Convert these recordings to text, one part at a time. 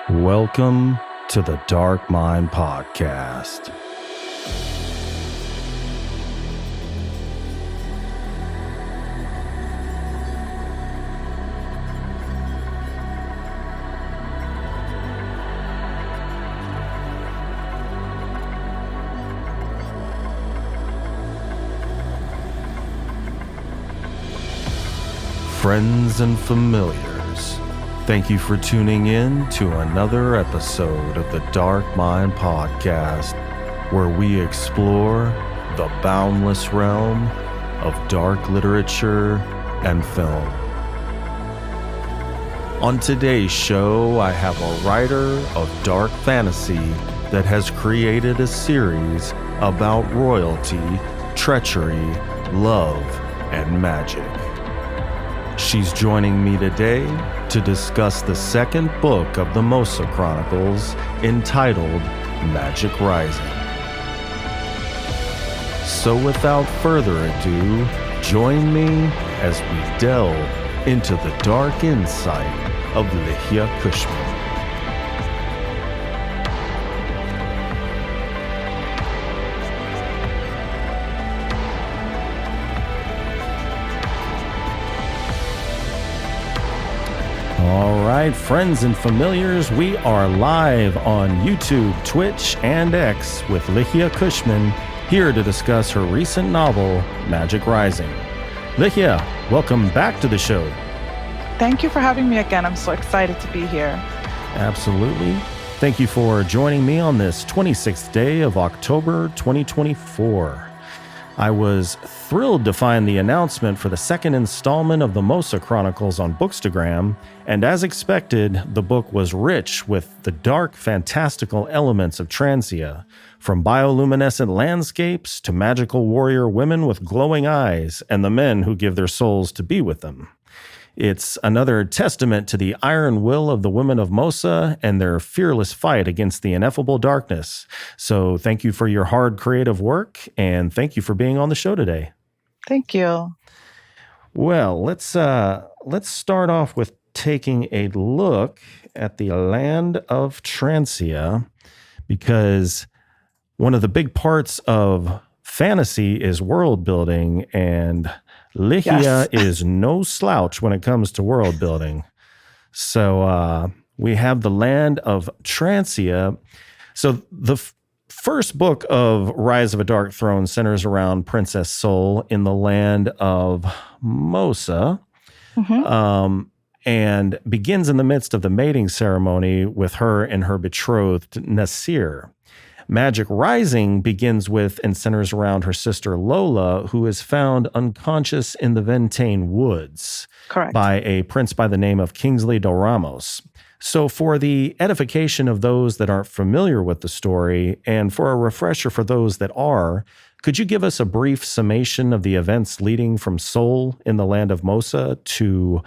Welcome to the Dark Mind Podcast. Friends and familiars, thank you for tuning in to another episode of the Dark Mind Podcast, where we explore the boundless realm of dark literature and film. On today's show, I have a writer of dark fantasy that has created a series about royalty, treachery, love, and magic. She's joining me today to discuss the second book of the Mosa Chronicles, entitled Magic Rising. So without further ado, join me as we delve into the dark insight of Ligia Cushman. All right, friends and familiars, we are live on YouTube, Twitch, and X with Ligia Cushman, here to discuss her recent novel, Magic Rising. Ligia, welcome back to the show. Thank you for having me again. I'm so excited to be here. Absolutely. Thank you for joining me on this 26th day of October 2024. I was thrilled to find the announcement for the second installment of the Mosa Chronicles on Bookstagram, and as expected, the book was rich with the dark, fantastical elements of Transia, from bioluminescent landscapes to magical warrior women with glowing eyes and the men who give their souls to be with them. It's another testament to the iron will of the women of Mosa and their fearless fight against the ineffable darkness. So thank you for your hard creative work, and thank you for being on the show today. Thank you. Well, let's start off with taking a look at the land of Transia, because one of the big parts of fantasy is world building, and Ligia is no slouch when it comes to world building. So we have the land of Transia. So the first book of Rise of a Dark Throne centers around Princess Sol in the land of Mosa, and begins in the midst of the mating ceremony with her and her betrothed Nasir. Magic Rising begins with and centers around her sister Lola, who is found unconscious in the Ventane Woods. Correct. By a prince by the name of Kingsley Doramos. So for the edification of those that aren't familiar with the story, and for a refresher for those that are, could you give us a brief summation of the events leading from Sol in the land of Mosa to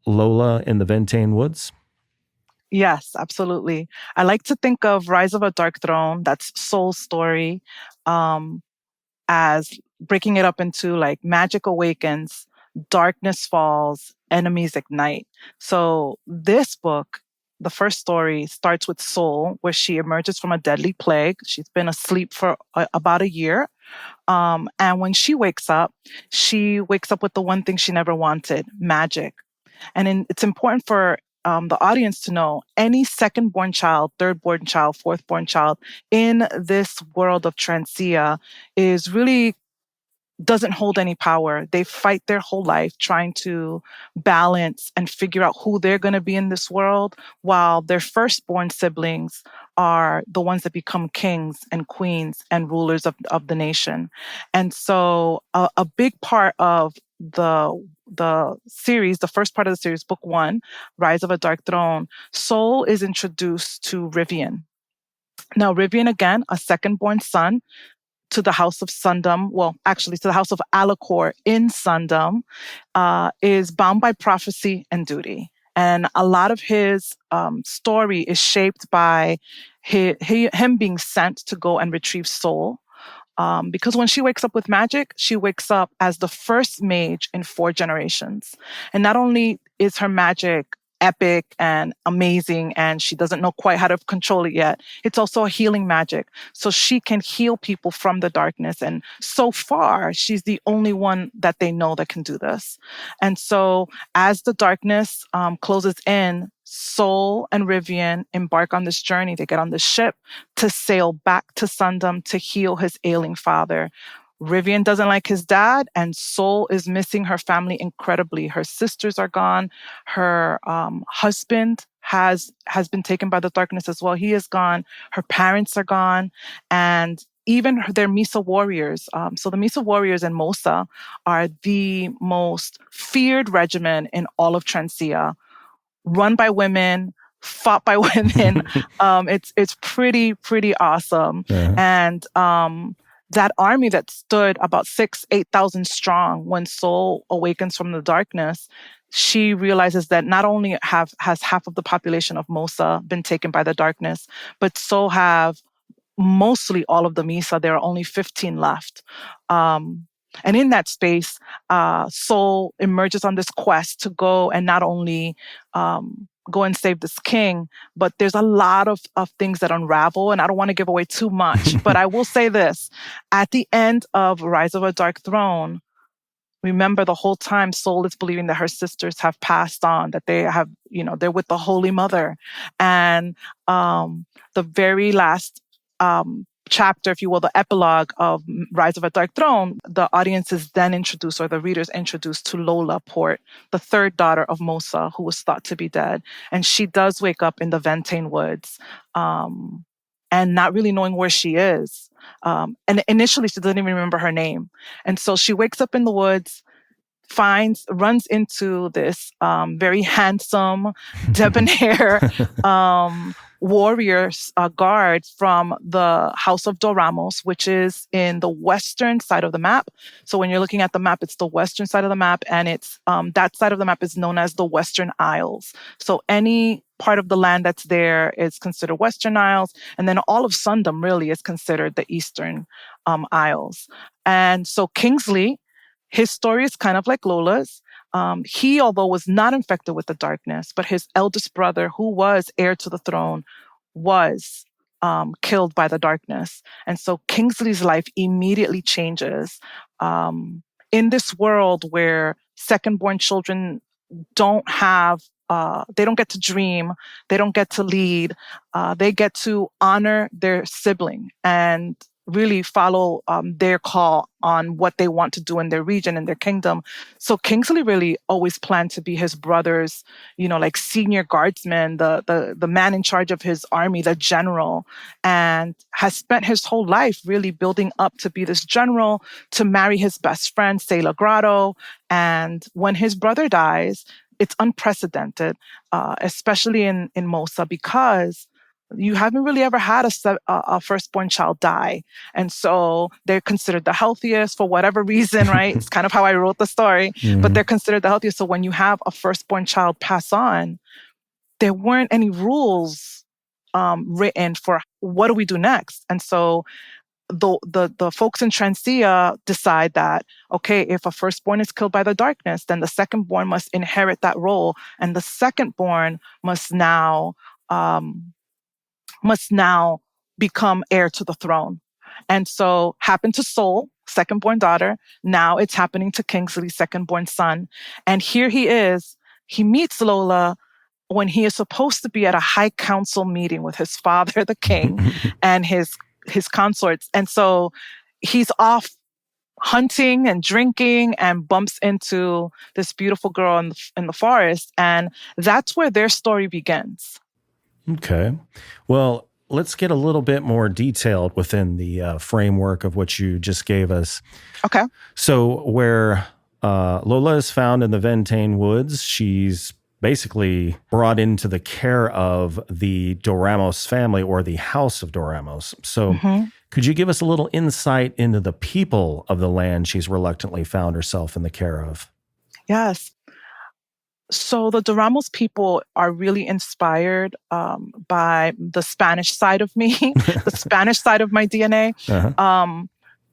Lola in the Ventane Woods? Yes, absolutely. I like to think of Rise of a Dark Throne, that's Sol's story, as breaking it up into like magic awakens, darkness falls, enemies ignite. So this book, the first story, starts with Sol, where she emerges from a deadly plague. She's been asleep for about a year. And when she wakes up with the one thing she never wanted, magic. And it's important for the audience to know any second-born child, third-born child, fourth-born child in this world of Transia is really doesn't hold any power. They fight their whole life trying to balance and figure out who they're going to be in this world, while their firstborn siblings are the ones that become kings and queens and rulers of the nation. And so a big part of the series, the first part of the series, book 1, Rise of a Dark Throne, Sol is introduced to Rivian. Now, Rivian, again, a second-born son to the House of Sundom, to the House of Alacor in Sundom, is bound by prophecy and duty. And a lot of his story is shaped by him being sent to go and retrieve Sol. Because when she wakes up with magic, she wakes up as the first mage in 4 generations. And not only is her magic epic and amazing, and she doesn't know quite how to control it yet. It's also a healing magic. So she can heal people from the darkness. And so far, she's the only one that they know that can do this. And so as the darkness closes in, Sol and Rivian embark on this journey. They get on the ship to sail back to Sanctum to heal his ailing father. Rivian doesn't like his dad, and Sol is missing her family incredibly. Her sisters are gone. Her husband has been taken by the darkness as well. He is gone. Her parents are gone, and even their Misa warriors. So the Misa warriors in Mosa are the most feared regiment in all of Transia. Run by women, fought by women. It's pretty awesome. Uh-huh. And that army that stood about 8,000 strong when Sol awakens from the darkness, she realizes that not only has half of the population of Mosa been taken by the darkness, but so have mostly all of the Misa. There are only 15 left. And in that space, Sol emerges on this quest to go and not only go and save this king, but there's a lot of things that unravel, and I don't want to give away too much, but I will say this. At the end of Rise of a Dark Throne, remember the whole time Sol is believing that her sisters have passed on, that they have, they're with the Holy Mother. And the very last chapter, if you will, the epilogue of Rise of a Dark Throne, the audience is then introduced, or the readers introduced to Lola Port, the third daughter of Mosa, who was thought to be dead. And she does wake up in the Ventane Woods, and not really knowing where she is. And initially, she doesn't even remember her name. And so she wakes up in the woods, runs into this very handsome, debonair warrior guard from the House of Doramos, which is in the western side of the map. So when you're looking at the map, it's the western side of the map, and it's that side of the map is known as the Western Isles. So any part of the land that's there is considered Western Isles, and then all of Sanctum really is considered the Eastern Isles. And so Kingsley, his story is kind of like Lola's. He, although was not infected with the darkness, but his eldest brother, who was heir to the throne, was killed by the darkness. And so Kingsley's life immediately changes. In this world where second-born children don't have, they don't get to dream, they don't get to lead, they get to honor their sibling and really follow their call on what they want to do in their region and their kingdom. So Kingsley really always planned to be his brother's, like senior guardsman, the man in charge of his army, the general, and has spent his whole life really building up to be this general, to marry his best friend, Sailor Grotto. And when his brother dies, it's unprecedented, especially in Mosa, because you haven't really ever had a firstborn child die. And so they're considered the healthiest for whatever reason, right? It's kind of how I wrote the story, but they're considered the healthiest. So when you have a firstborn child pass on, there weren't any rules written for what do we do next. And so the folks in Transia decide that, okay, if a firstborn is killed by the darkness, then the secondborn must inherit that role. And the secondborn must now become heir to the throne. And so happened to Sol, second-born daughter. Now it's happening to Kingsley, second-born son. And here he is. He meets Lola when he is supposed to be at a high council meeting with his father, the king, and his consorts. And so he's off hunting and drinking and bumps into this beautiful girl in the forest. And that's where their story begins. Okay. Well, let's get a little bit more detailed within the framework of what you just gave us. Okay. So where Lola is found in the Ventane Woods, she's basically brought into the care of the Doramos family, or the House of Doramos. So could you give us a little insight into the people of the land she's reluctantly found herself in the care of? Yes. So the Doramos people are really inspired by the Spanish side of me, the Spanish side of my DNA,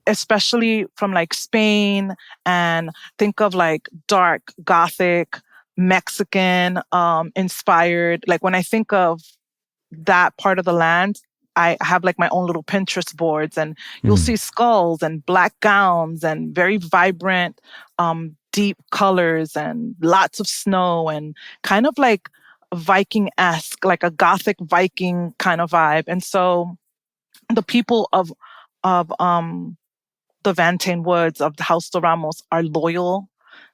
especially from like Spain, and think of like dark, Gothic, Mexican inspired. Like when I think of that part of the land, I have like my own little Pinterest boards, and you'll see skulls and black gowns and very vibrant, deep colors and lots of snow and kind of like Viking-esque, like a Gothic Viking kind of vibe. And so the people of the Vantane Woods, of the House Doramos, are loyal.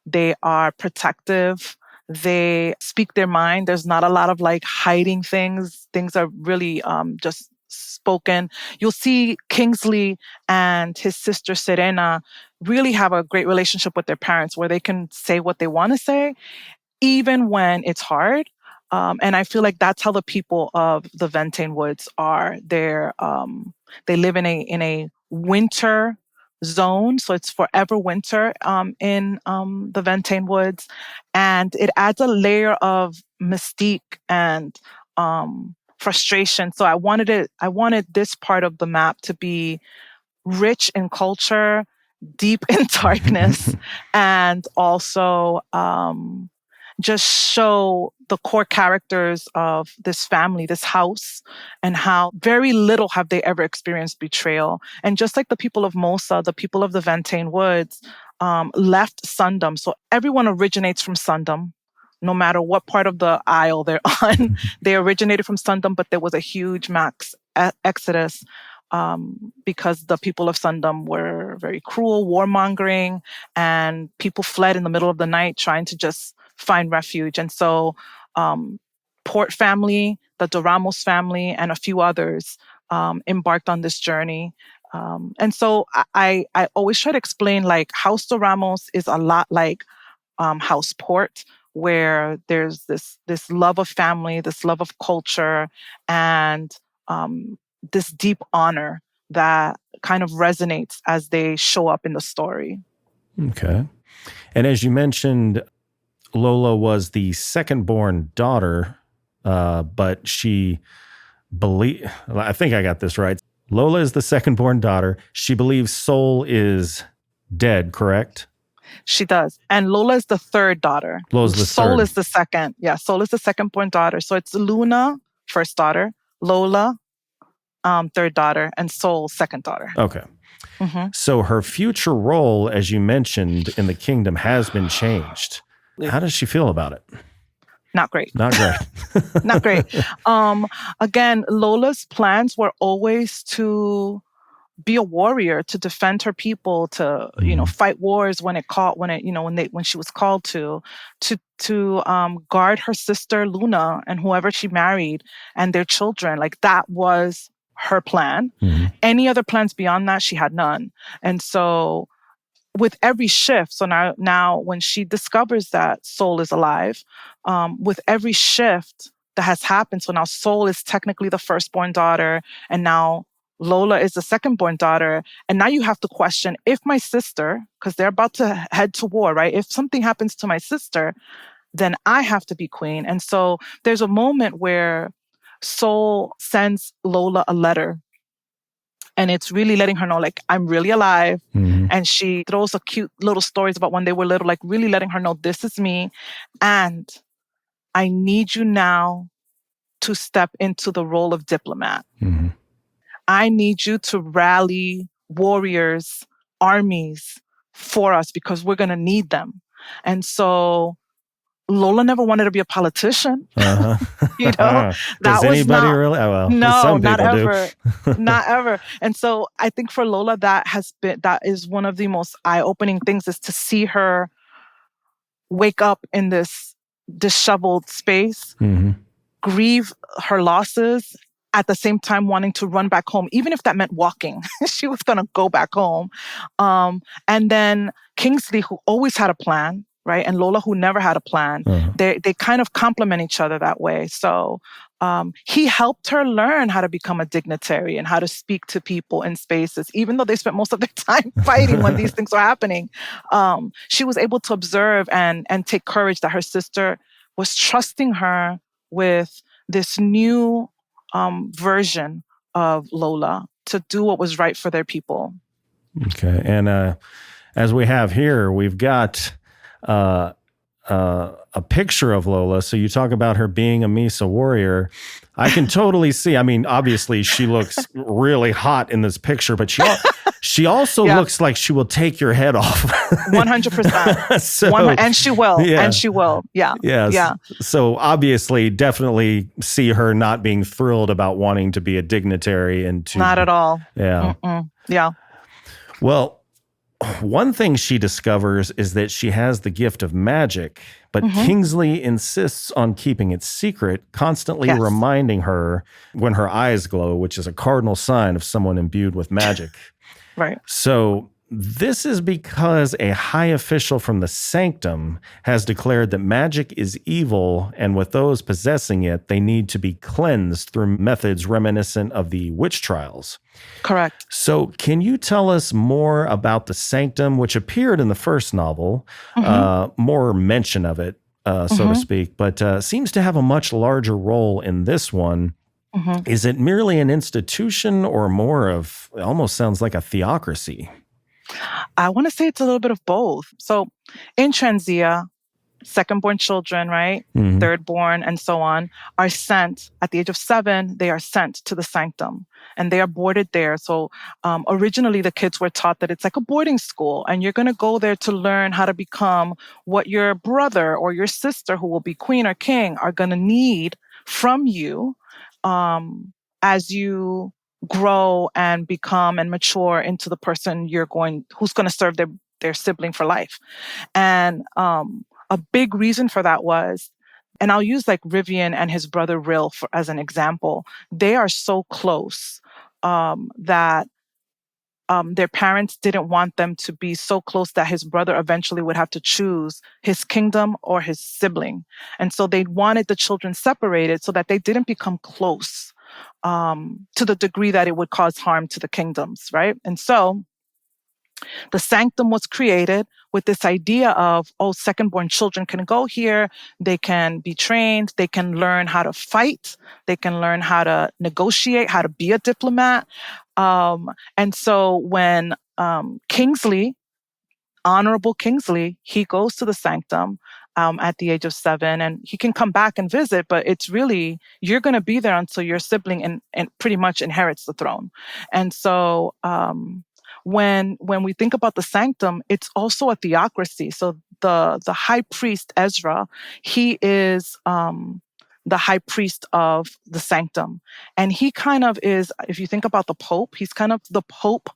They are protective. They speak their mind. There's not a lot of like hiding things. Things are really just spoken. You'll see Kingsley and his sister Serena really have a great relationship with their parents, where they can say what they want to say, even when it's hard. And I feel like that's how the people of the Ventane Woods are. They live in a winter zone, so it's forever winter in the Ventane Woods, and it adds a layer of mystique and frustration. So I wanted this part of the map to be rich in culture, deep in darkness, and also just show the core characters of this family, this house, and how very little have they ever experienced betrayal. And just like the people of Mosa, the people of the Ventane Woods left Sundom. So everyone originates from Sundom, no matter what part of the aisle they're on. They originated from Sundom, but there was a huge max exodus because the people of Sundom were very cruel, warmongering, and people fled in the middle of the night trying to just find refuge. And so Port family, the Doramos family, and a few others embarked on this journey. And so I always try to explain, like, House Doramos is a lot like House Port, where there's this love of family, this love of culture, and this deep honor that kind of resonates as they show up in the story. Okay. And as you mentioned, Lola was the second-born daughter, but I think I got this right. Lola is the second-born daughter. She believes Sol is dead, correct? She does. And Lola is the third daughter. Sol is the second. Yeah, Sol is the second-born daughter. So it's Luna, first daughter, Lola, third daughter, and Sol, second daughter. Okay. Mm-hmm. So her future role, as you mentioned, in the kingdom has been changed. How does she feel about it? Not great. Not great. Not great. Again, Lola's plans were always to be a warrior, to defend her people, to fight wars when she was called to guard her sister Luna and whoever she married and their children. Like, that was her plan. Mm-hmm. Any other plans beyond that, she had none. And so with every shift, so now when she discovers that Sol is alive, with every shift that has happened, so now Sol is technically the firstborn daughter, and now Lola is the second-born daughter. And now you have to question, if my sister, because they're about to head to war, right? If something happens to my sister, then I have to be queen. And so there's a moment where Sol sends Lola a letter, and it's really letting her know, like, I'm really alive. Mm-hmm. And she throws a cute little stories about when they were little, like really letting her know, this is me. And I need you now to step into the role of diplomat. Mm-hmm. I need you to rally warriors, armies for us, because we're going to need them. And so Lola never wanted to be a politician. Uh-huh. Does anybody really? Oh, well, no, not ever. Not ever. And so I think for Lola, that is one of the most eye-opening things, is to see her wake up in this disheveled space, mm-hmm. grieve her losses, at the same time wanting to run back home, even if that meant walking. She was going to go back home. And then Kingsley, who always had a plan, right? And Lola, who never had a plan. Uh-huh. They kind of complement each other that way. So he helped her learn how to become a dignitary and how to speak to people in spaces, even though they spent most of their time fighting when these things were happening. She was able to observe and take courage that her sister was trusting her with this new version of Lola to do what was right for their people. Okay. And as we have here, we've got a picture of Lola. So you talk about her being a Mesa warrior. I can totally see. I mean, obviously she looks really hot in this picture, but she also looks like she will take your head off. 100%. And she will. Yeah. And she will. Yeah. Yes. Yeah. So obviously, definitely see her not being thrilled about wanting to be a dignitary and to. Not at all. Yeah. Mm-mm. Yeah. Well, one thing she discovers is that she has the gift of magic, but Kingsley insists on keeping it secret, constantly reminding her when her eyes glow, which is a cardinal sign of someone imbued with magic. Right. So this is because a high official from the Sanctum has declared that magic is evil, and with those possessing it, they need to be cleansed through methods reminiscent of the witch trials. Correct. So can you tell us more about the Sanctum, which appeared in the first novel, more mention of it, so to speak, but seems to have a much larger role in this one. Is it merely an institution or more of, it almost sounds like a theocracy? I want to say it's a little bit of both. So in Transia, second-born children, right? Third-born and so on, are sent at the age of 7, they are sent to the Sanctum and they are boarded there. So originally the kids were taught that it's like a boarding school and you're going to go there to learn how to become what your brother or your sister who will be queen or king are going to need from you as you grow and become and mature into the person who's going to serve their sibling for life. And a big reason for that was, and I'll use like Rivian and his brother Ril as an example. They are so close that their parents didn't want them to be so close that his brother eventually would have to choose his kingdom or his sibling. And so they wanted the children separated so that they didn't become close to the degree that it would cause harm to the kingdoms, right? And so the Sanctum was created with this idea of, second-born children can go here, they can be trained, they can learn how to fight, they can learn how to negotiate, how to be a diplomat. And so when Kingsley, Honorable Kingsley, he goes to the Sanctum at the age of 7, and he can come back and visit, but it's really, you're going to be there until your sibling and pretty much inherits the throne. And so when we think about the Sanctum, it's also a theocracy. So the high priest Ezra, he is the high priest of the Sanctum. And he kind of is, if you think about the Pope, he's kind of the Pope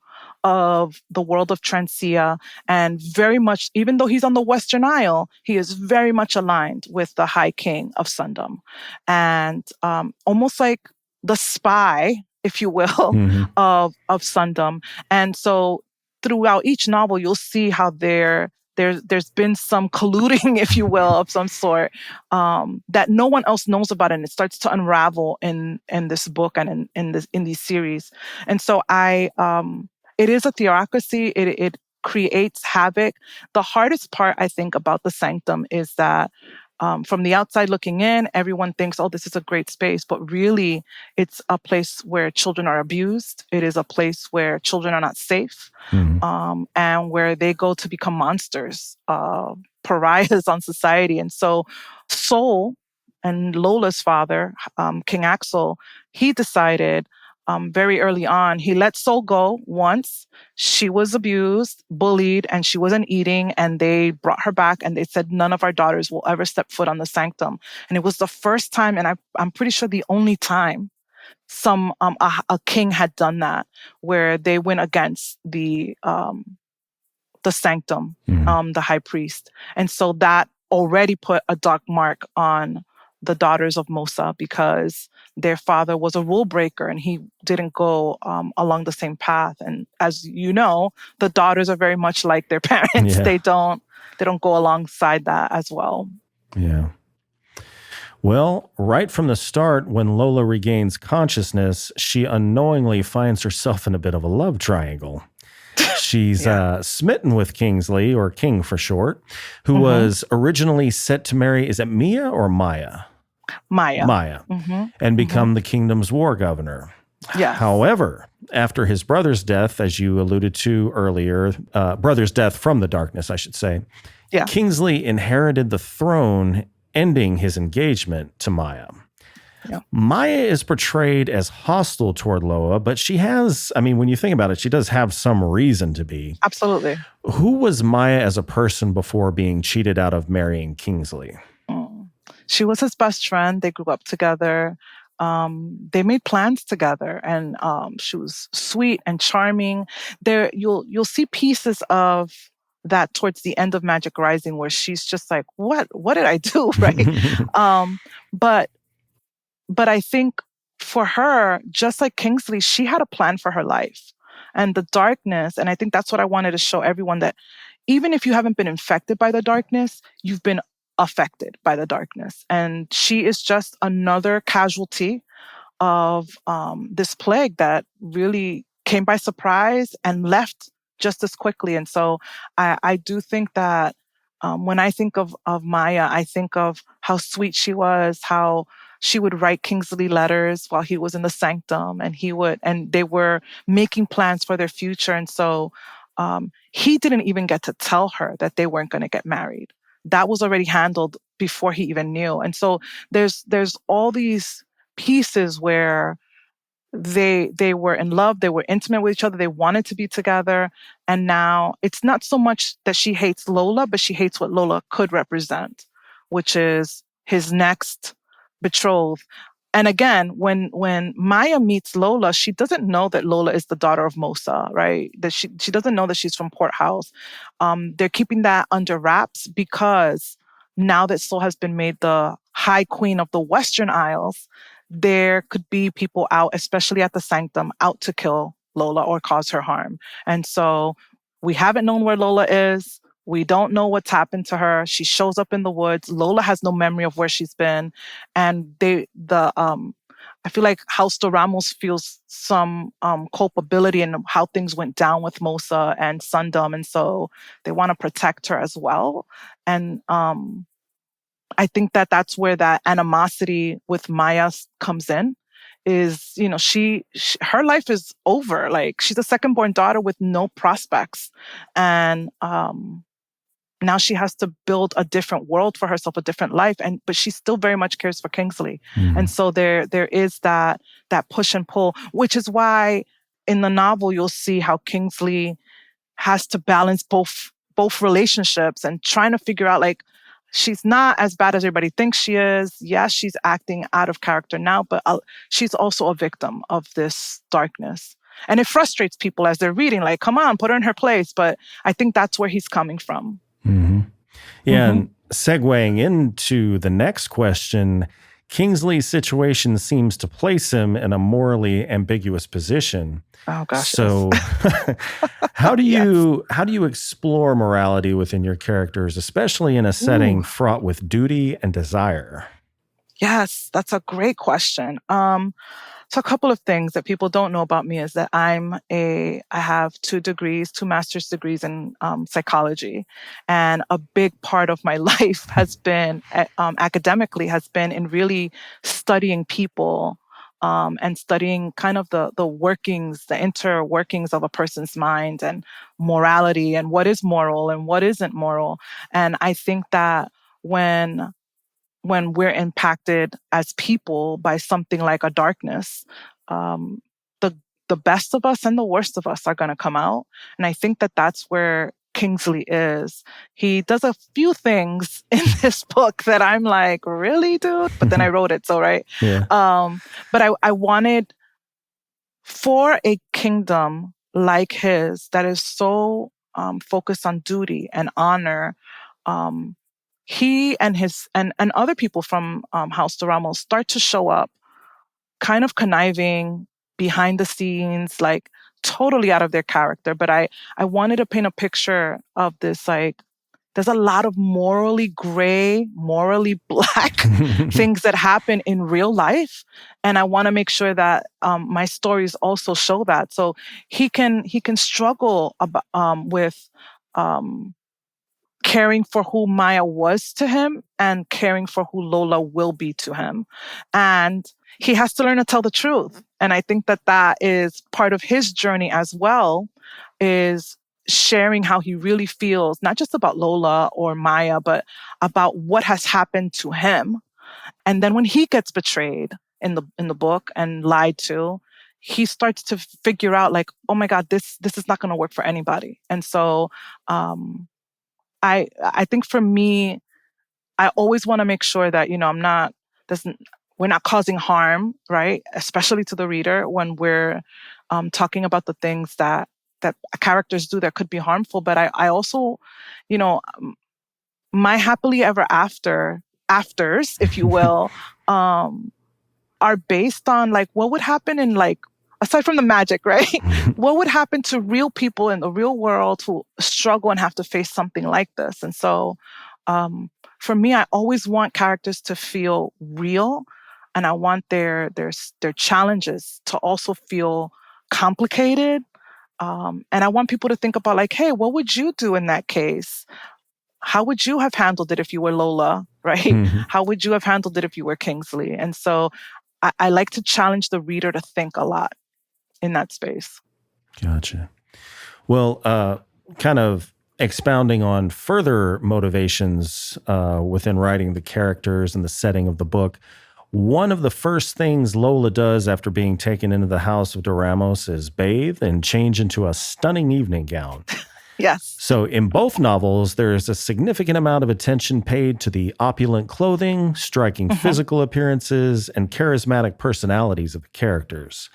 of the world of Transia, and very much, even though he's on the Western Isle, he is very much aligned with the High King of Sundom. And almost like the spy, if you will, of Sundom. And so throughout each novel, you'll see how there's been some colluding, if you will, of some sort, that no one else knows about, and it starts to unravel in this book and in these series. And so it is a theocracy. It creates havoc. The hardest part, I think, about the Sanctum is that from the outside looking in, everyone thinks, this is a great space. But really, it's a place where children are abused. It is a place where children are not safe, and where they go to become monsters, pariahs on society. And so Sol and Lola's father, King Axel, he decided very early on, he let Sol go once. She was abused, bullied, and she wasn't eating. And they brought her back and they said, none of our daughters will ever step foot on the Sanctum. And it was the first time, and I'm pretty sure the only time, a king had done that, where they went against the Sanctum, the high priest. And so that already put a dark mark on the daughters of Mosa, because their father was a rule breaker and he didn't go along the same path. And as you know, the daughters are very much like their parents. Yeah. They don't go alongside that as well. Yeah. Well, right from the start, when Lola regains consciousness, she unknowingly finds herself in a bit of a love triangle. She's smitten with Kingsley, or King for short, who was originally set to marry, is it Mia or Maya? Maya. And become the kingdom's war governor. Yeah. However, after his brother's death, as you alluded to earlier, brother's death from the darkness, I should say, Yeah. Kingsley inherited the throne, ending his engagement to Maya. Yeah. Maya is portrayed as hostile toward Lola, but she has, I mean, when you think about it, she does have some reason to be. Absolutely. Who was Maya as a person before being cheated out of marrying Kingsley? She was his best friend. They grew up together. They made plans together, and she was sweet and charming. There, you'll see pieces of that towards the end of Magic Rising, where she's just like, "What? What did I do?" Right? But I think for her, just like Kingsley, she had a plan for her life, and the darkness. And I think that's what I wanted to show everyone, that even if you haven't been infected by the darkness, you've been affected by the darkness. And she is just another casualty of this plague that really came by surprise and left just as quickly. And so I do think that when I think of Maya, I think of how sweet she was, how she would write Kingsley letters while he was in the Sanctum, and they were making plans for their future. And so he didn't even get to tell her that they weren't going to get married. That was already handled before he even knew. And so there's all these pieces where they were in love, they were intimate with each other, they wanted to be together. And now it's not so much that she hates Lola, but she hates what Lola could represent, which is his next betrothed. And again, when Maya meets Lola, she doesn't know that Lola is the daughter of Mosa, right? That she doesn't know that she's from Port House. They're keeping that under wraps because now that Sol has been made the High Queen of the Western Isles, there could be people out, especially at the Sanctum, out to kill Lola or cause her harm. And so we haven't known where Lola is. We don't know what's happened to her. She shows up in the woods. Lola has no memory of where she's been. And I feel like House Doramos feels some culpability in how things went down with Mosa and Sundom. And so they want to protect her as well. And I think that that's where that animosity with Maya comes in. Is, her life is over. Like, she's a second-born daughter with no prospects, and now she has to build a different world for herself, a different life. But she still very much cares for Kingsley, and so there is that push and pull, which is why in the novel you'll see how Kingsley has to balance both relationships and trying to figure out, like, she's not as bad as everybody thinks she is. Yes, she's acting out of character now, but she's also a victim of this darkness. And it frustrates people as they're reading, like, come on, put her in her place. But I think that's where he's coming from. Yeah, and segueing into the next question, Kingsley's situation seems to place him in a morally ambiguous position. Oh gosh. So how do you explore morality within your characters, especially in a setting fraught with duty and desire? Yes, that's a great question. So a couple of things that people don't know about me is that I have 2 master's degrees in psychology. And a big part of my life has been, academically, has been in really studying people and studying kind of the workings, the inner workings of a person's mind and morality and what is moral and what isn't moral. And I think that when we're impacted as people by something like a darkness, the best of us and the worst of us are going to come out. And I think that that's where Kingsley is. He does a few things in this book that I'm like, really, dude? But then I wrote it, so right. Yeah. But I wanted for a kingdom like his that is so focused on duty and honor. He and his and other people from House Doramos start to show up, kind of conniving behind the scenes, like totally out of their character. But I wanted to paint a picture of this, like, there's a lot of morally gray, morally black things that happen in real life. And I want to make sure that my stories also show that. So he can struggle with caring for who Maya was to him and caring for who Lola will be to him. And he has to learn to tell the truth. And I think that that is part of his journey as well, is sharing how he really feels, not just about Lola or Maya, but about what has happened to him. And then when he gets betrayed in the book and lied to, he starts to figure out like, oh my God, this is not going to work for anybody. And so I think for me, I always want to make sure that, we're not causing harm, right? Especially to the reader when we're talking about the things that characters do that could be harmful. But I also, you know, my happily ever afters, if you will, are based on like what would happen in like, aside from the magic, right? What would happen to real people in the real world who struggle and have to face something like this? And so for me, I always want characters to feel real, and I want their challenges to also feel complicated. And I want people to think about like, hey, what would you do in that case? How would you have handled it if you were Lola, right? Mm-hmm. How would you have handled it if you were Kingsley? And so I like to challenge the reader to think a lot in that space. Gotcha. Well, kind of expounding on further motivations within writing the characters and the setting of the book, one of the first things Lola does after being taken into the House of Doramos is bathe and change into a stunning evening gown. Yes. So in both novels, there is a significant amount of attention paid to the opulent clothing, striking physical appearances, and charismatic personalities of the characters.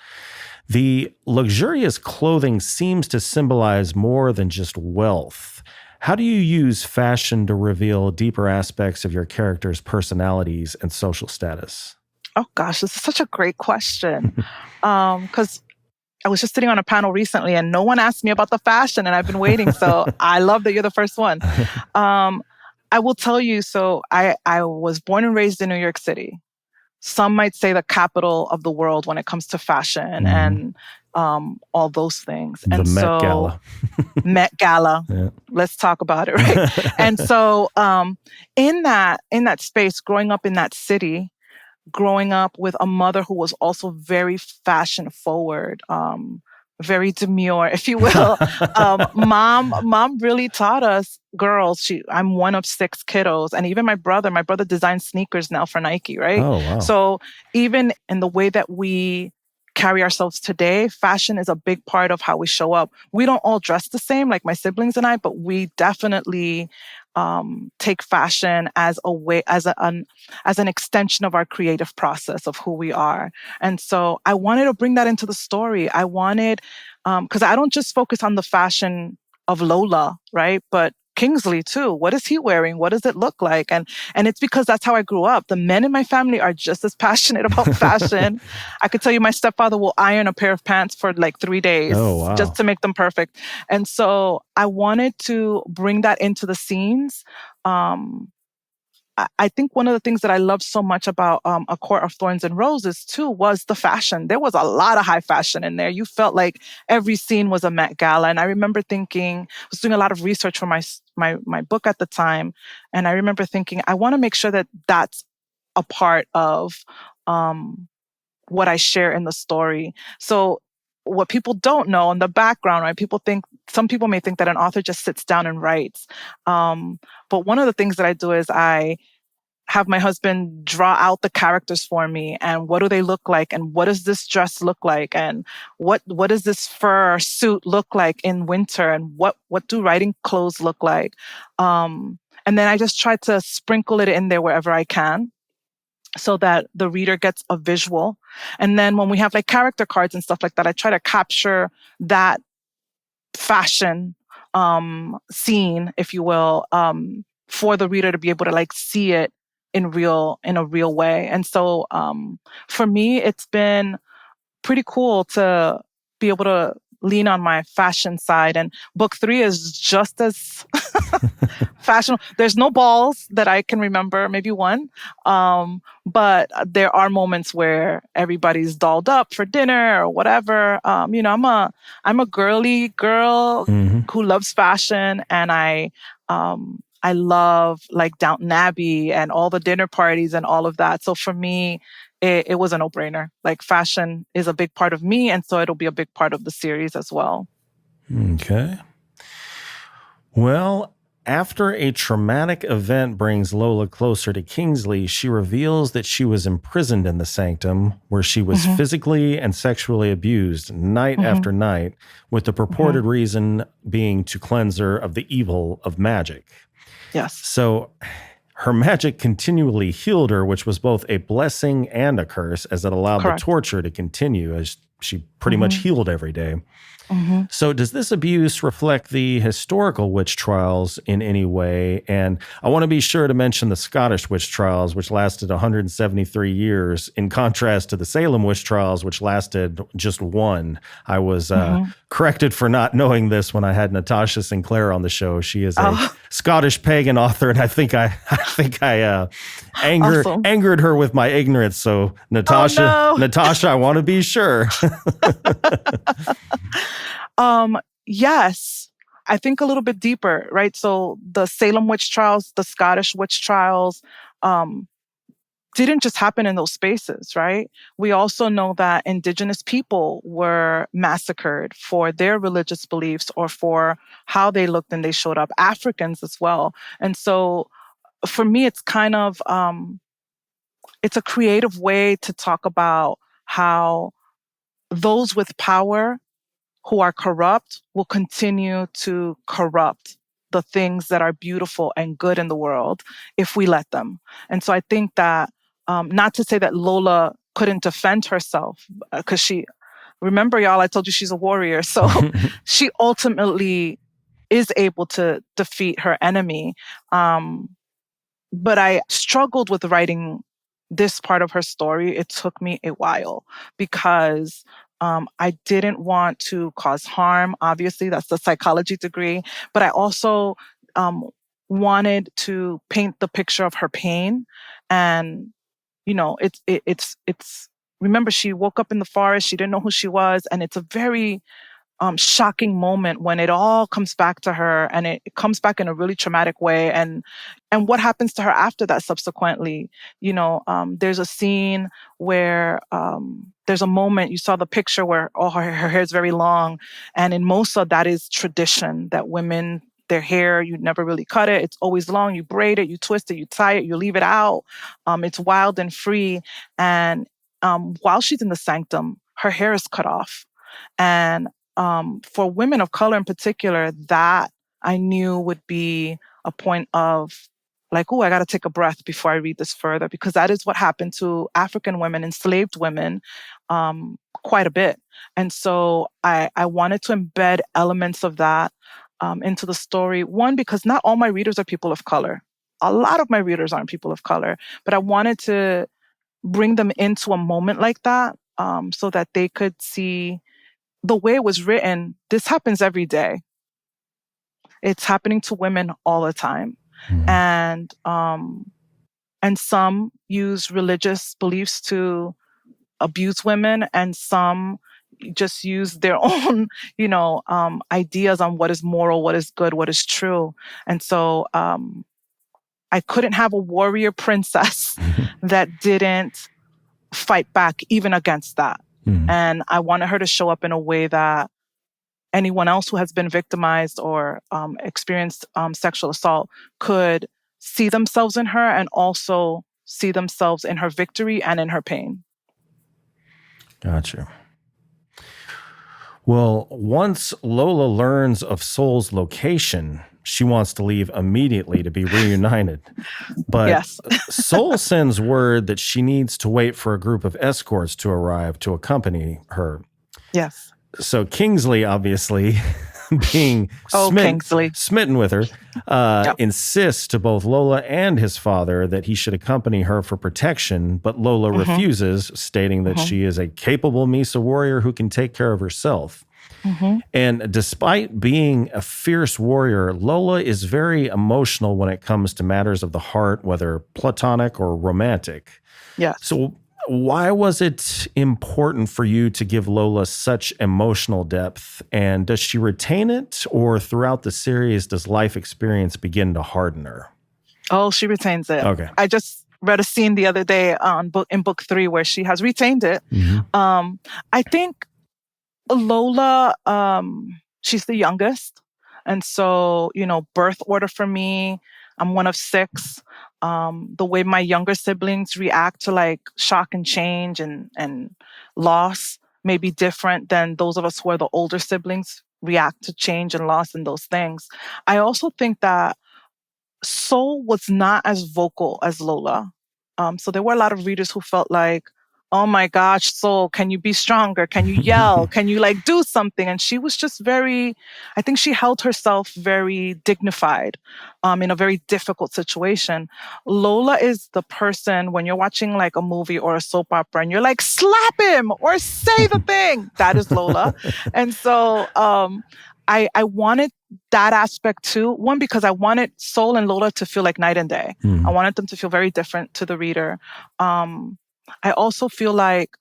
The luxurious clothing seems to symbolize more than just wealth. How do you use fashion to reveal deeper aspects of your characters' personalities and social status? Oh gosh, this is such a great question. Because I was just sitting on a panel recently and no one asked me about the fashion, and I've been waiting. So I love that you're the first one. I will tell you, so I was born and raised in New York City. Some might say the capital of the world when it comes to fashion and all those things. The And Met so Gala. Met Gala. Yeah. Let's talk about it, right? And so in that space, growing up in that city, growing up with a mother who was also very fashion forward, very demure, if you will. Mom really taught us girls. I'm one of 6 kiddos, and even my brother designs sneakers now for Nike, right? Oh, wow. So even in the way that we carry ourselves today, fashion is a big part of how we show up. We don't all dress the same, like my siblings and I, but we definitely take fashion as a way, as an extension of our creative process of who we are. And so I wanted to bring that into the story. I wanted, because I don't just focus on the fashion of Lola, right? But Kingsley too. What is he wearing? What does it look like? And it's because that's how I grew up. The men in my family are just as passionate about fashion. I could tell you my stepfather will iron a pair of pants for like 3 days just to make them perfect. And so I wanted to bring that into the scenes. I think one of the things that I loved so much about A Court of Thorns and Roses too was the fashion. There was a lot of high fashion in there. You felt like every scene was a Met Gala. And I remember thinking, I was doing a lot of research for my book at the time. And I remember thinking, I want to make sure that that's a part of what I share in the story. So what people don't know in the background, right? Some people may think that an author just sits down and writes. But one of the things that I do is I have my husband draw out the characters for me, and what do they look like, and what does this dress look like, and what does this fur suit look like in winter, and what do riding clothes look like, and then I just try to sprinkle it in there wherever I can, so that the reader gets a visual. And then when we have like character cards and stuff like that, I try to capture that fashion scene, if you will, for the reader to be able to like see it in a real way. And so for me, it's been pretty cool to be able to lean on my fashion side. And book 3 is just as fashionable. There's no balls that I can remember, maybe one. But there are moments where everybody's dolled up for dinner or whatever. I'm a girly girl who loves fashion, and I love like Downton Abbey and all the dinner parties and all of that. So for me, it was a no-brainer. Like, fashion is a big part of me, and so it'll be a big part of the series as well. Okay. Well, after a traumatic event brings Lola closer to Kingsley, she reveals that she was imprisoned in the Sanctum, where she was physically and sexually abused night after night, with the purported reason being to cleanse her of the evil of magic. Yes. So her magic continually healed her, which was both a blessing and a curse, as it allowed the torture to continue, as she pretty much healed every day. So does this abuse reflect the historical witch trials in any way? And I want to be sure to mention the Scottish witch trials, which lasted 173 years, in contrast to the Salem witch trials, which lasted just one. I was corrected for not knowing this when I had Natasha Sinclair on the show. She is a Scottish pagan author, and I think I angered her with my ignorance. So Natasha, I want to be sure. Yes, I think a little bit deeper, right? So the Salem witch trials, the Scottish witch trials, didn't just happen in those spaces, right? We also know that Indigenous people were massacred for their religious beliefs or for how they looked and they showed up, Africans as well. And so for me, it's kind of, it's a creative way to talk about how those with power who are corrupt will continue to corrupt the things that are beautiful and good in the world if we let them. And so I think that, not to say that Lola couldn't defend herself, because remember, y'all, I told you she's a warrior. So she ultimately is able to defeat her enemy. But I struggled with writing this part of her story. It took me a while because I didn't want to cause harm. Obviously, that's the psychology degree. But I also wanted to paint the picture of her pain. And, you know, it's remember, she woke up in the forest. She didn't know who she was. And it's a very shocking moment when it all comes back to her, and it comes back in a really traumatic way. And what happens to her after that subsequently, you know, there's a scene where there's a moment, you saw the picture where her hair is very long. And in Mosa, that is tradition, that women, their hair, you never really cut it. It's always long. You braid it, you twist it, you tie it, you leave it out. It's wild and free. And while she's in the Sanctum, her hair is cut off. And for women of color in particular, that I knew would be a point of like, oh, I got to take a breath before I read this further, because that is what happened to African women, enslaved women, quite a bit. And so I wanted to embed elements of that into the story. One, because not all my readers are people of color. A lot of my readers aren't people of color, but I wanted to bring them into a moment like that so that they could see the way it was written. This happens every day. It's happening to women all the time. And some use religious beliefs to abuse women, and some just use their own, ideas on what is moral, what is good, what is true. And so I couldn't have a warrior princess that didn't fight back even against that. And I wanted her to show up in a way that anyone else who has been victimized or experienced sexual assault could see themselves in her, and also see themselves in her victory and in her pain. Gotcha. Well, once Lola learns of Sol's location, she wants to leave immediately to be reunited. But yes. Sol sends word that she needs to wait for a group of escorts to arrive to accompany her. Yes. So Kingsley, obviously, being smitten with her, insists to both Lola and his father that he should accompany her for protection, but Lola refuses, stating that she is a capable Mesa warrior who can take care of herself. And despite being a fierce warrior, Lola is very emotional when it comes to matters of the heart, whether platonic or romantic. Yeah. So why was it important for you to give Lola such emotional depth? And does she retain it, or throughout the series, does life experience begin to harden her? Oh, she retains it. Okay. read a scene the other day in book 3 where she has retained it. I think Lola, she's the youngest. And so, birth order for me, I'm one of 6. The way my younger siblings react to like shock and change and loss may be different than those of us who are the older siblings react to change and loss and those things. I also think that Sol was not as vocal as Lola. So there were a lot of readers who felt like, oh my gosh, Sol, can you be stronger? Can you yell? Can you like do something? And she was just I think she held herself very dignified in a very difficult situation. Lola is the person when you're watching like a movie or a soap opera and you're like, slap him or say the thing. That is Lola. And so I wanted that aspect too. One, because I wanted Sol and Lola to feel like night and day. I wanted them to feel very different to the reader. I also feel like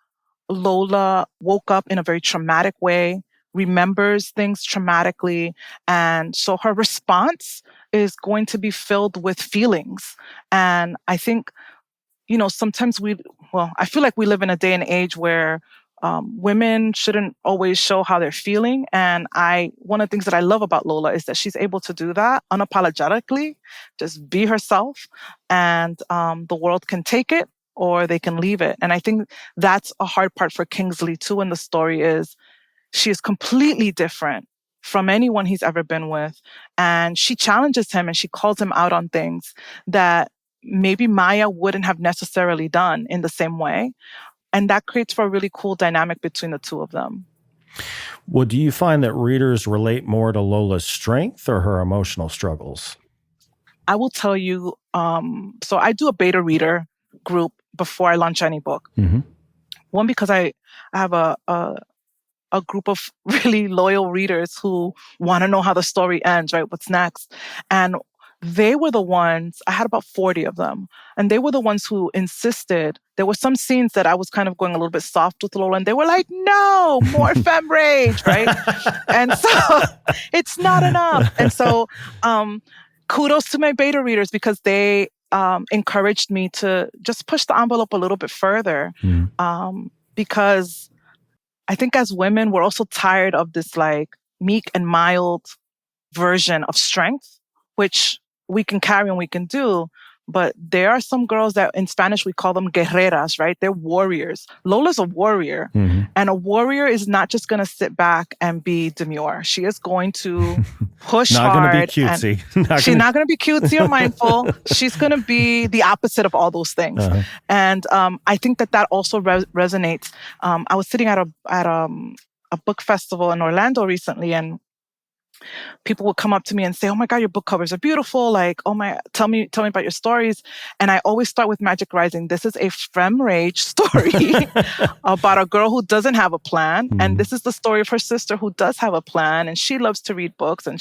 Lola woke up in a very traumatic way, remembers things traumatically. And so her response is going to be filled with feelings. And I think, sometimes I feel like we live in a day and age where women shouldn't always show how they're feeling. And one of the things that I love about Lola is that she's able to do that unapologetically, just be herself, and the world can take it or they can leave it. And I think that's a hard part for Kingsley too in the story is she is completely different from anyone he's ever been with. And she challenges him and she calls him out on things that maybe Maya wouldn't have necessarily done in the same way. And that creates for a really cool dynamic between the two of them. Well, do you find that readers relate more to Lola's strength or her emotional struggles? I will tell you, so I do a beta reader group before I launch any book. One, because I have a group of really loyal readers who want to know how the story ends, right? What's next? And they were the ones, I had about 40 of them, and they were the ones who insisted. There were some scenes that I was kind of going a little bit soft with Lola, and they were like, no, more femme rage, right? And so it's not enough. And so kudos to my beta readers because they encouraged me to just push the envelope a little bit further because I think as women, we're also tired of this like meek and mild version of strength, which we can carry and we can do. But there are some girls that in Spanish, we call them guerreras, right? They're warriors. Lola's a warrior. And a warrior is not just going to sit back and be demure. She is going to push not hard. Not going to be cutesy. She's not going to be cutesy or mindful. She's going to be the opposite of all those things. And I think that also resonates. I was sitting at a book festival in Orlando recently, and people would come up to me and say, oh my God, your book covers are beautiful. Like, oh my, tell me about your stories. And I always start with Magic Rising. This is a femme rage story about a girl who doesn't have a plan. And this is the story of her sister who does have a plan. And she loves to read books and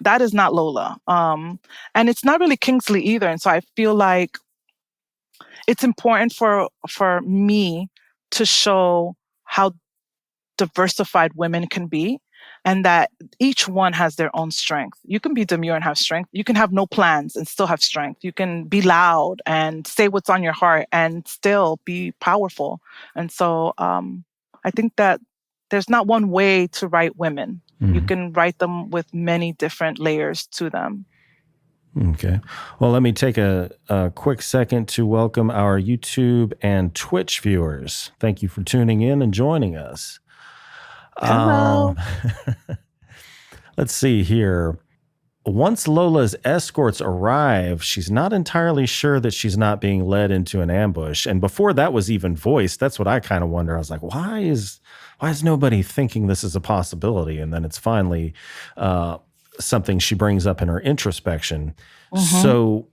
that is not Lola. And it's not really Kingsley either. And so I feel like it's important for me to show how diversified women can be, and that each one has their own strength. You can be demure and have strength. You can have no plans and still have strength. You can be loud and say what's on your heart and still be powerful. And so I think that there's not one way to write women. You can write them with many different layers to them. Okay. Well, let me take a quick second to welcome our YouTube and Twitch viewers. Thank you for tuning in and joining us. Hello. Let's see here. Once Lola's escorts arrive, she's not entirely sure that she's not being led into an ambush. And before that was even voiced, that's what I kind of wonder. I was like, why is nobody thinking this is a possibility? And then it's finally something she brings up in her introspection. So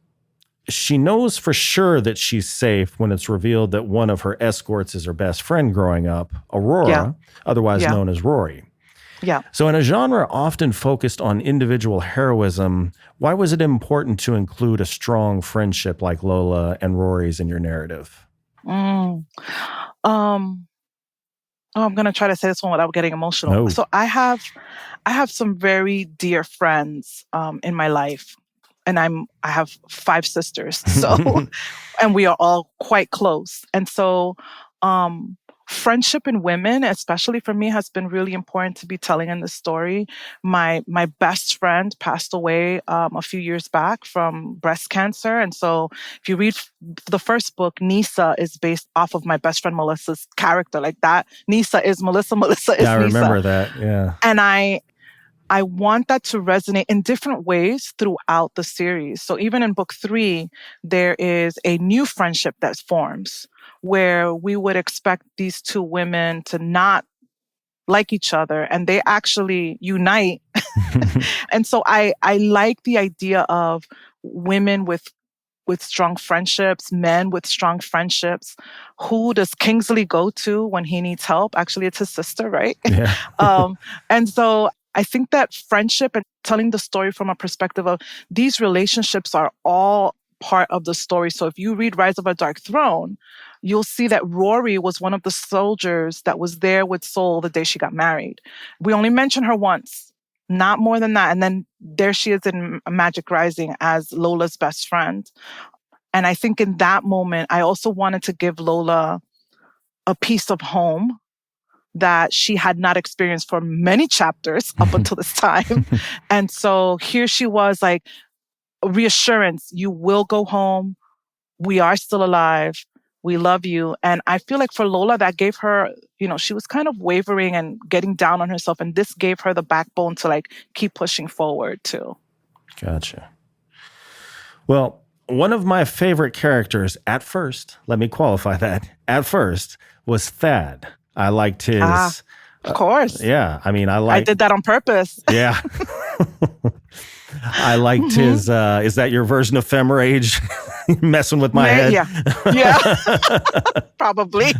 she knows for sure that she's safe when it's revealed that one of her escorts is her best friend growing up, Aurora, otherwise known as Rory. Yeah. So in a genre often focused on individual heroism, why was it important to include a strong friendship like Lola and Rory's in your narrative? I'm going to try to say this one without getting emotional. No. So I have some very dear friends in my life. and I have 5 sisters. So, and we are all quite close. And so, friendship in women, especially for me, has been really important to be telling in the story. My best friend passed away a few years back from breast cancer. And so if you read the first book, Nisa is based off of my best friend Melissa's character. Like that, Nisa is Melissa, Melissa is Yeah, I Nisa. remember that. Yeah. And I want that to resonate in different ways throughout the series. So even in book 3, there is a new friendship that forms where we would expect these 2 women to not like each other, and they actually unite. And so I like the idea of women with strong friendships, men with strong friendships. Who does Kingsley go to when he needs help? Actually, it's his sister, right? Yeah. And so I think that friendship and telling the story from a perspective of these relationships are all part of the story. So if you read Rise of a Dark Throne, you'll see that Rory was one of the soldiers that was there with Sol the day she got married. We only mention her once, not more than that. And then there she is in Magic Rising as Lola's best friend. And I think in that moment, I also wanted to give Lola a piece of home that she had not experienced for many chapters up until this time. And so here she was, like, reassurance, you will go home. We are still alive. We love you. And I feel like for Lola, that gave her, she was kind of wavering and getting down on herself. And this gave her the backbone to like keep pushing forward too. Gotcha. Well, one of my favorite characters at first, let me qualify that, at first, was Thad. I liked his... of course. Yeah. I mean, I did that on purpose. Yeah. I liked his... is that your version of Femrage? Messing with my head? Yeah. Probably.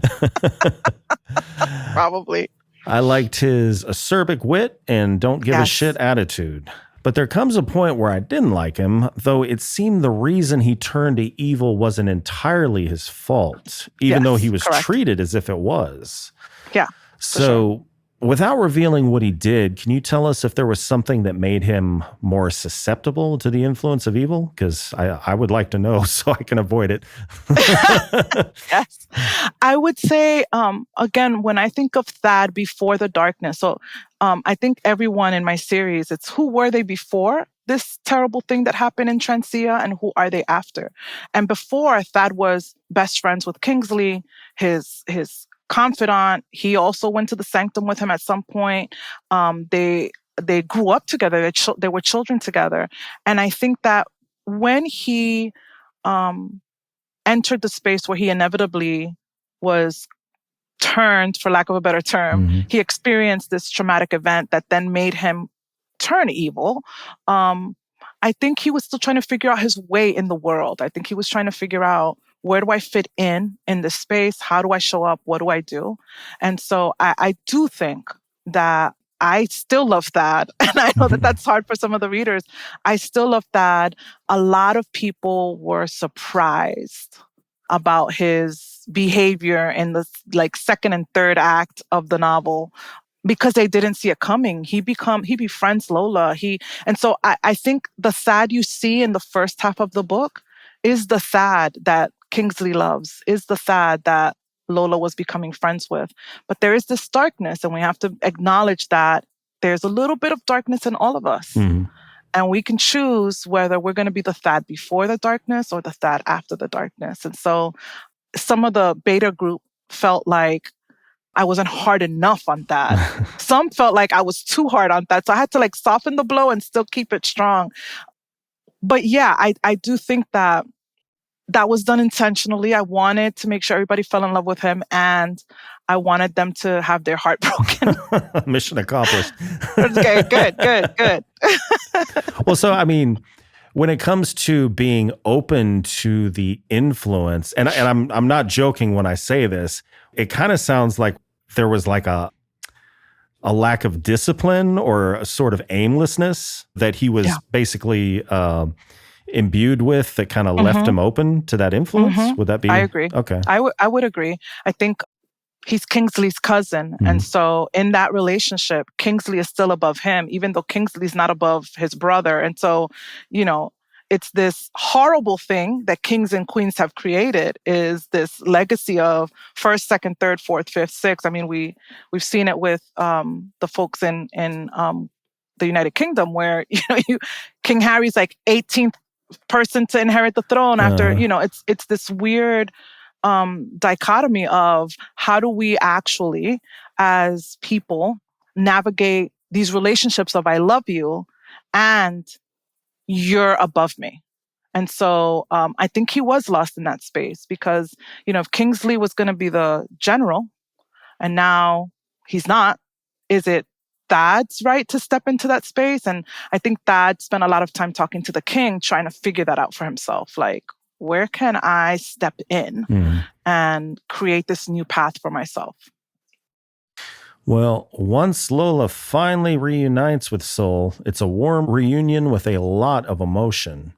Probably. I liked his acerbic wit and don't give a shit attitude. But there comes a point where I didn't like him, though it seemed the reason he turned to evil wasn't entirely his fault, even though he was treated as if it was. Yeah. So without revealing what he did, can you tell us if there was something that made him more susceptible to the influence of evil? Because I would like to know so I can avoid it. Yes. I would say, again, when I think of Thad before the darkness, so I think everyone in my series, it's who were they before this terrible thing that happened in Transia and who are they after? And before, Thad was best friends with Kingsley, his confidant. He also went to the Sanctum with him at some point. They grew up together. They were children together. And I think that when he entered the space where he inevitably was turned, for lack of a better term, he experienced this traumatic event that then made him turn evil. I think he was still trying to figure out his way in the world. I think he was trying to figure out, where do I fit in this space? How do I show up? What do I do? And so I do think that I still love Thad. And I know that that's hard for some of the readers. I still love Thad. A lot of people were surprised about his behavior in the second and third act of the novel because they didn't see it coming. He befriends Lola. And so I think the Thad you see in the first half of the book is the Thad that Kingsley loves, is the Thad that Lola was becoming friends with. But there is this darkness, and we have to acknowledge that there's a little bit of darkness in all of us. And we can choose whether we're going to be the Thad before the darkness or the Thad after the darkness. And so some of the beta group felt like I wasn't hard enough on Thad. Some felt like I was too hard on Thad. So I had to soften the blow and still keep it strong. But yeah, I do think that was done intentionally. I wanted to make sure everybody fell in love with him, and I wanted them to have their heart broken. Mission accomplished. Okay, good. Well, so, I mean, when it comes to being open to the influence, and I'm not joking when I say this, it kind of sounds like there was a lack of discipline or a sort of aimlessness that he was basically imbued with that kind of left him open to that influence. Would that be? I agree. Okay. I would agree. I think he's Kingsley's cousin. And so in that relationship, Kingsley is still above him, even though Kingsley's not above his brother. And so, it's this horrible thing that kings and queens have created, is this legacy of first, second, third, fourth, fifth, sixth. I mean, we've seen it with the folks in the United Kingdom, where King Harry's like 18th person to inherit the throne after. It's this weird dichotomy of how do we actually, as people, navigate these relationships of I love you and you're above me. And so I think he was lost in that space because, if Kingsley was going to be the general and now he's not, is it Thad's right to step into that space? And I think Thad spent a lot of time talking to the king, trying to figure that out for himself. Like, where can I step in and create this new path for myself? Well, once Lola finally reunites with Sol, it's a warm reunion with a lot of emotion.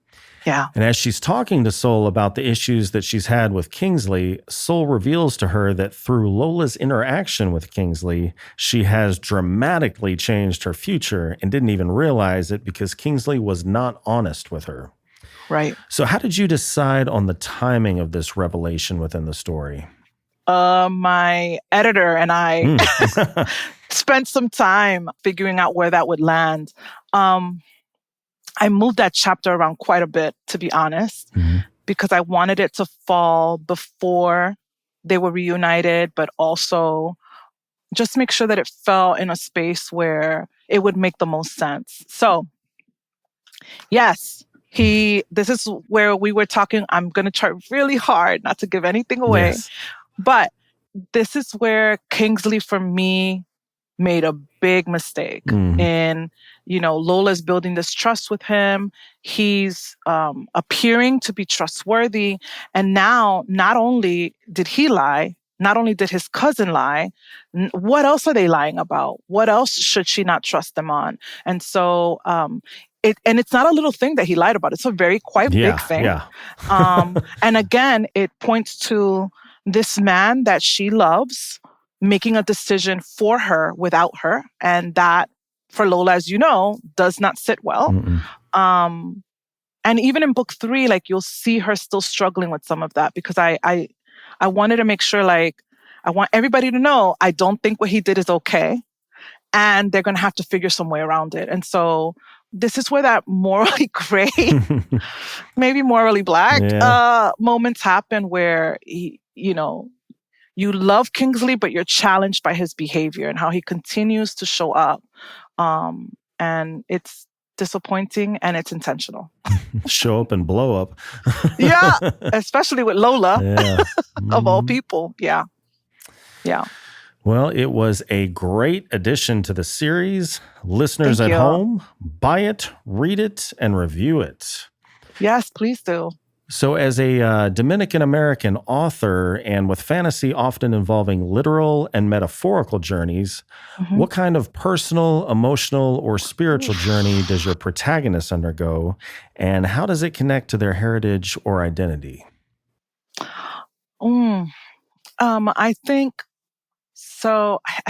Yeah. And as she's talking to Sol about the issues that she's had with Kingsley, Sol reveals to her that through Lola's interaction with Kingsley, she has dramatically changed her future and didn't even realize it because Kingsley was not honest with her. Right. So how did you decide on the timing of this revelation within the story? My editor and I spent some time figuring out where that would land. I moved that chapter around quite a bit, to be honest, because I wanted it to fall before they were reunited, but also just make sure that it fell in a space where it would make the most sense. So, yes, this is where we were talking. I'm going to try really hard not to give anything away. Yes. But this is where Kingsley, for me, made a big mistake. And, Lola's building this trust with him. He's appearing to be trustworthy. And now, not only did he lie, not only did his cousin lie, what else are they lying about? What else should she not trust them on? And so, it's not a little thing that he lied about. It's a quite big thing. Yeah. And again, it points to this man that she loves making a decision for her without her. And that, for Lola, as you know, does not sit well. And even in book 3, like, you'll see her still struggling with some of that because I wanted to make sure, like, I want everybody to know I don't think what he did is okay. And they're going to have to figure some way around it. And so this is where that morally gray, maybe morally black moments happen where you love Kingsley, but you're challenged by his behavior and how he continues to show up. And it's disappointing and it's intentional. Show up and blow up. Yeah, especially with Lola, of all people. Yeah. Well, it was a great addition to the series. Listeners at home, buy it, read it, and review it. Yes, please do. So as a Dominican American author, and with fantasy often involving literal and metaphorical journeys, what kind of personal, emotional, or spiritual journey does your protagonist undergo, and how does it connect to their heritage or identity? I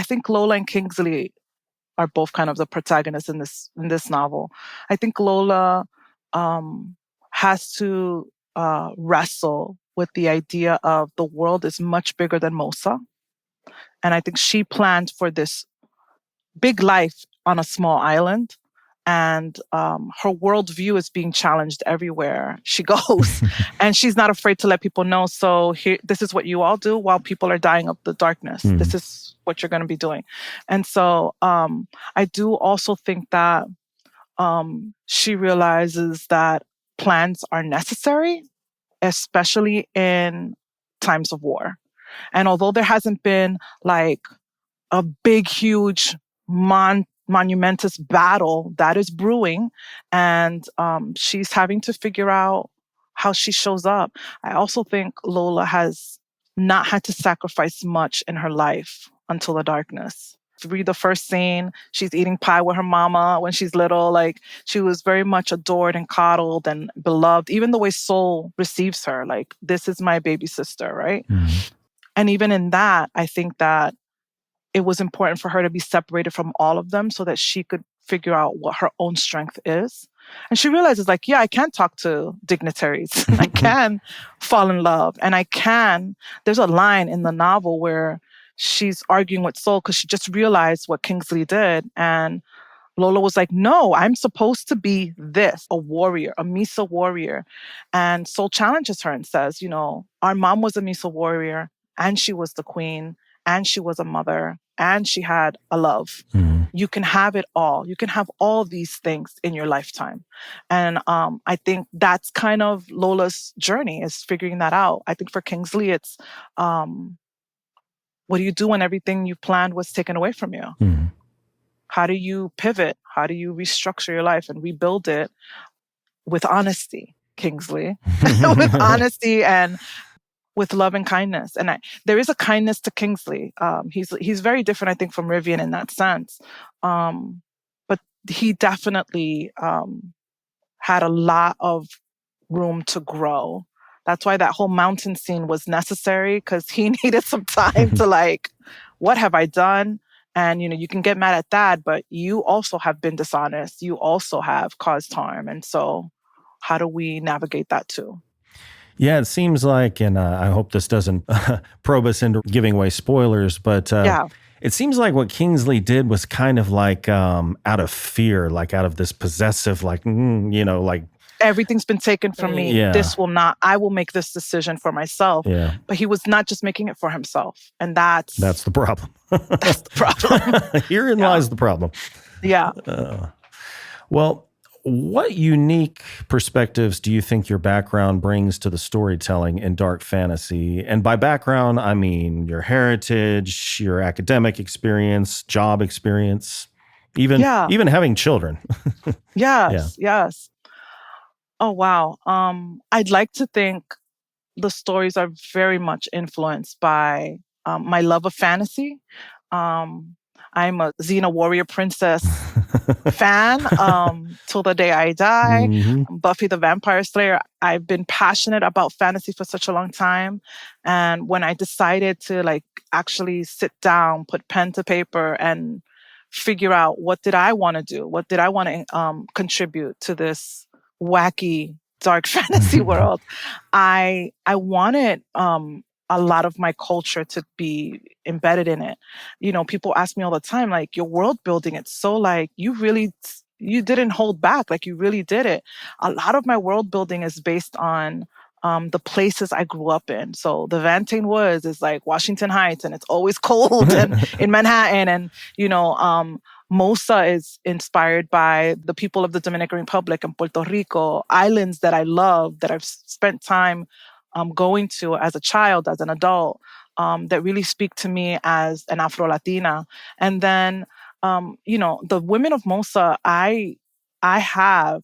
think Lola and Kingsley are both kind of the protagonists in this novel. I think Lola has to wrestle with the idea of the world is much bigger than Mosa. And I think she planned for this big life on a small island. And her worldview is being challenged everywhere she goes. And she's not afraid to let people know. So this is what you all do while people are dying of the darkness. This is what you're going to be doing. And so I do also think that she realizes that plans are necessary, especially in times of war. And although there hasn't been like a big, huge monumentous battle that is brewing, and she's having to figure out how she shows up. I also think Lola has not had to sacrifice much in her life until the darkness. If you read the first scene, she's eating pie with her mama when she's little. Like, she was very much adored and coddled and beloved. Even the way Sol receives her, like, this is my baby sister, right? And even in that, I think that it was important for her to be separated from all of them so that she could figure out what her own strength is. And she realizes, like, yeah, I can talk to dignitaries. I can fall in love. And there's a line in the novel where she's arguing with Sol because she just realized what Kingsley did. And Lola was like, no, I'm supposed to be this, a warrior, a Misa warrior. And Sol challenges her and says, our mom was a Misa warrior, and she was the queen, and she was a mother, and she had a love. Mm. You can have it all. You can have all these things in your lifetime. And I think that's kind of Lola's journey, is figuring that out. I think for Kingsley, it's what do you do when everything you planned was taken away from you? Mm. How do you pivot? How do you restructure your life and rebuild it with honesty, Kingsley? With honesty and with love and kindness. And there is a kindness to Kingsley. He's very different, I think, from Rivian in that sense. But he definitely had a lot of room to grow. That's why that whole mountain scene was necessary, because he needed some time to like, what have I done? And, you can get mad at that, but you also have been dishonest. You also have caused harm. And so how do we navigate that too? Yeah, it seems like, and I hope this doesn't probe us into giving away spoilers, but it seems like what Kingsley did was kind of like out of fear, like out of this possessive, like, like, everything's been taken from me. Yeah. This will not, I will make this decision for myself. Yeah. But he was not just making it for himself. And that's the problem. That's the problem. Herein lies the problem. Yeah. Well, what unique perspectives do you think your background brings to the storytelling in dark fantasy? And by background, I mean your heritage, your academic experience, job experience, even having children. Yes. Oh, wow. I'd like to think the stories are very much influenced by my love of fantasy. I'm a Xena warrior princess fan till the day I die. Mm-hmm. Buffy the Vampire Slayer. I've been passionate about fantasy for such a long time. And when I decided to like actually sit down, put pen to paper and figure out what did I want to do? What did I want to contribute to this wacky dark fantasy world? I wanted a lot of my culture to be embedded in it. People ask me all the time, like, your world building, it's so like you didn't hold back, like you really did it. A lot of my world building is based on the places I grew up in. So the Vantane Woods is like Washington Heights, and it's always cold and in Manhattan. And, Mosa is inspired by the people of the Dominican Republic and Puerto Rico, islands that I love, that I've spent time going to as a child, as an adult, that really speak to me as an Afro-Latina. And then, the women of Mosa, I have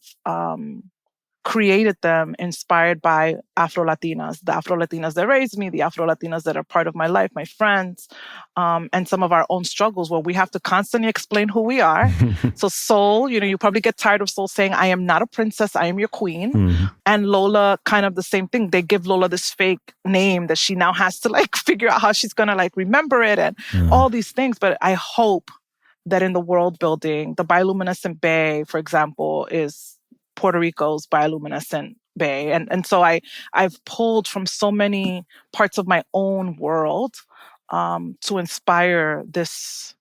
created them inspired by Afro-Latinas, the Afro-Latinas that raised me, the Afro-Latinas that are part of my life, my friends, and some of our own struggles where we have to constantly explain who we are. So Sol, you probably get tired of Sol saying, I am not a princess, I am your queen. Mm-hmm. And Lola, kind of the same thing. They give Lola this fake name that she now has to like figure out how she's going to like remember it and all these things. But I hope that in the world building, the bioluminescent bay, for example, is Puerto Rico's bioluminescent bay. And so I've pulled from so many parts of my own world to inspire this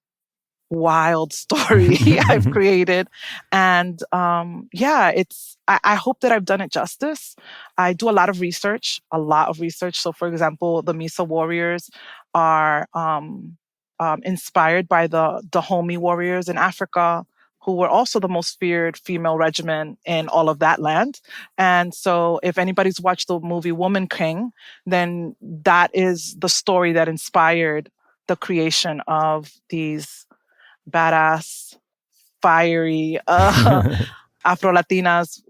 wild story I've created. And I hope that I've done it justice. I do a lot of research. So for example, the Misa warriors are inspired by the Dahomey warriors in Africa, who were also the most feared female regiment in all of that land. And so if anybody's watched the movie Woman King, then that is the story that inspired the creation of these badass, fiery Afro-Latinas,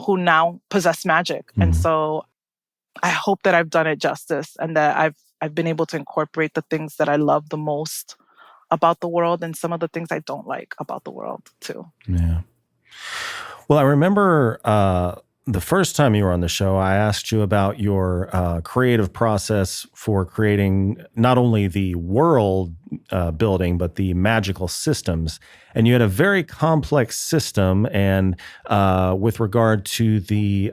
who now possess magic. Mm-hmm. And so I hope that I've done it justice and that I've been able to incorporate the things that I love the most about the world and some of the things I don't like about the world too. Yeah. Well, I remember the first time you were on the show, I asked you about your creative process for creating not only the world building, but the magical systems. And you had a very complex system. And with regard to the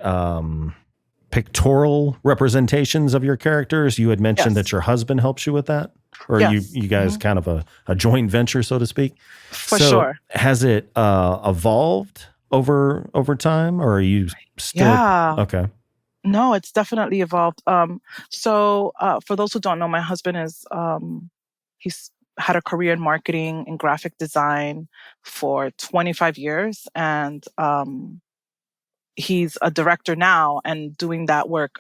pictorial representations of your characters, you had mentioned Yes. that your husband helps you with that? Or Yes. you guys kind of a joint venture, so to speak? For sure. Has it evolved over time, or are you still okay? No, it's definitely evolved. So for those who don't know, my husband is he's had a career in marketing and graphic design for 25 years, and he's a director now and doing that work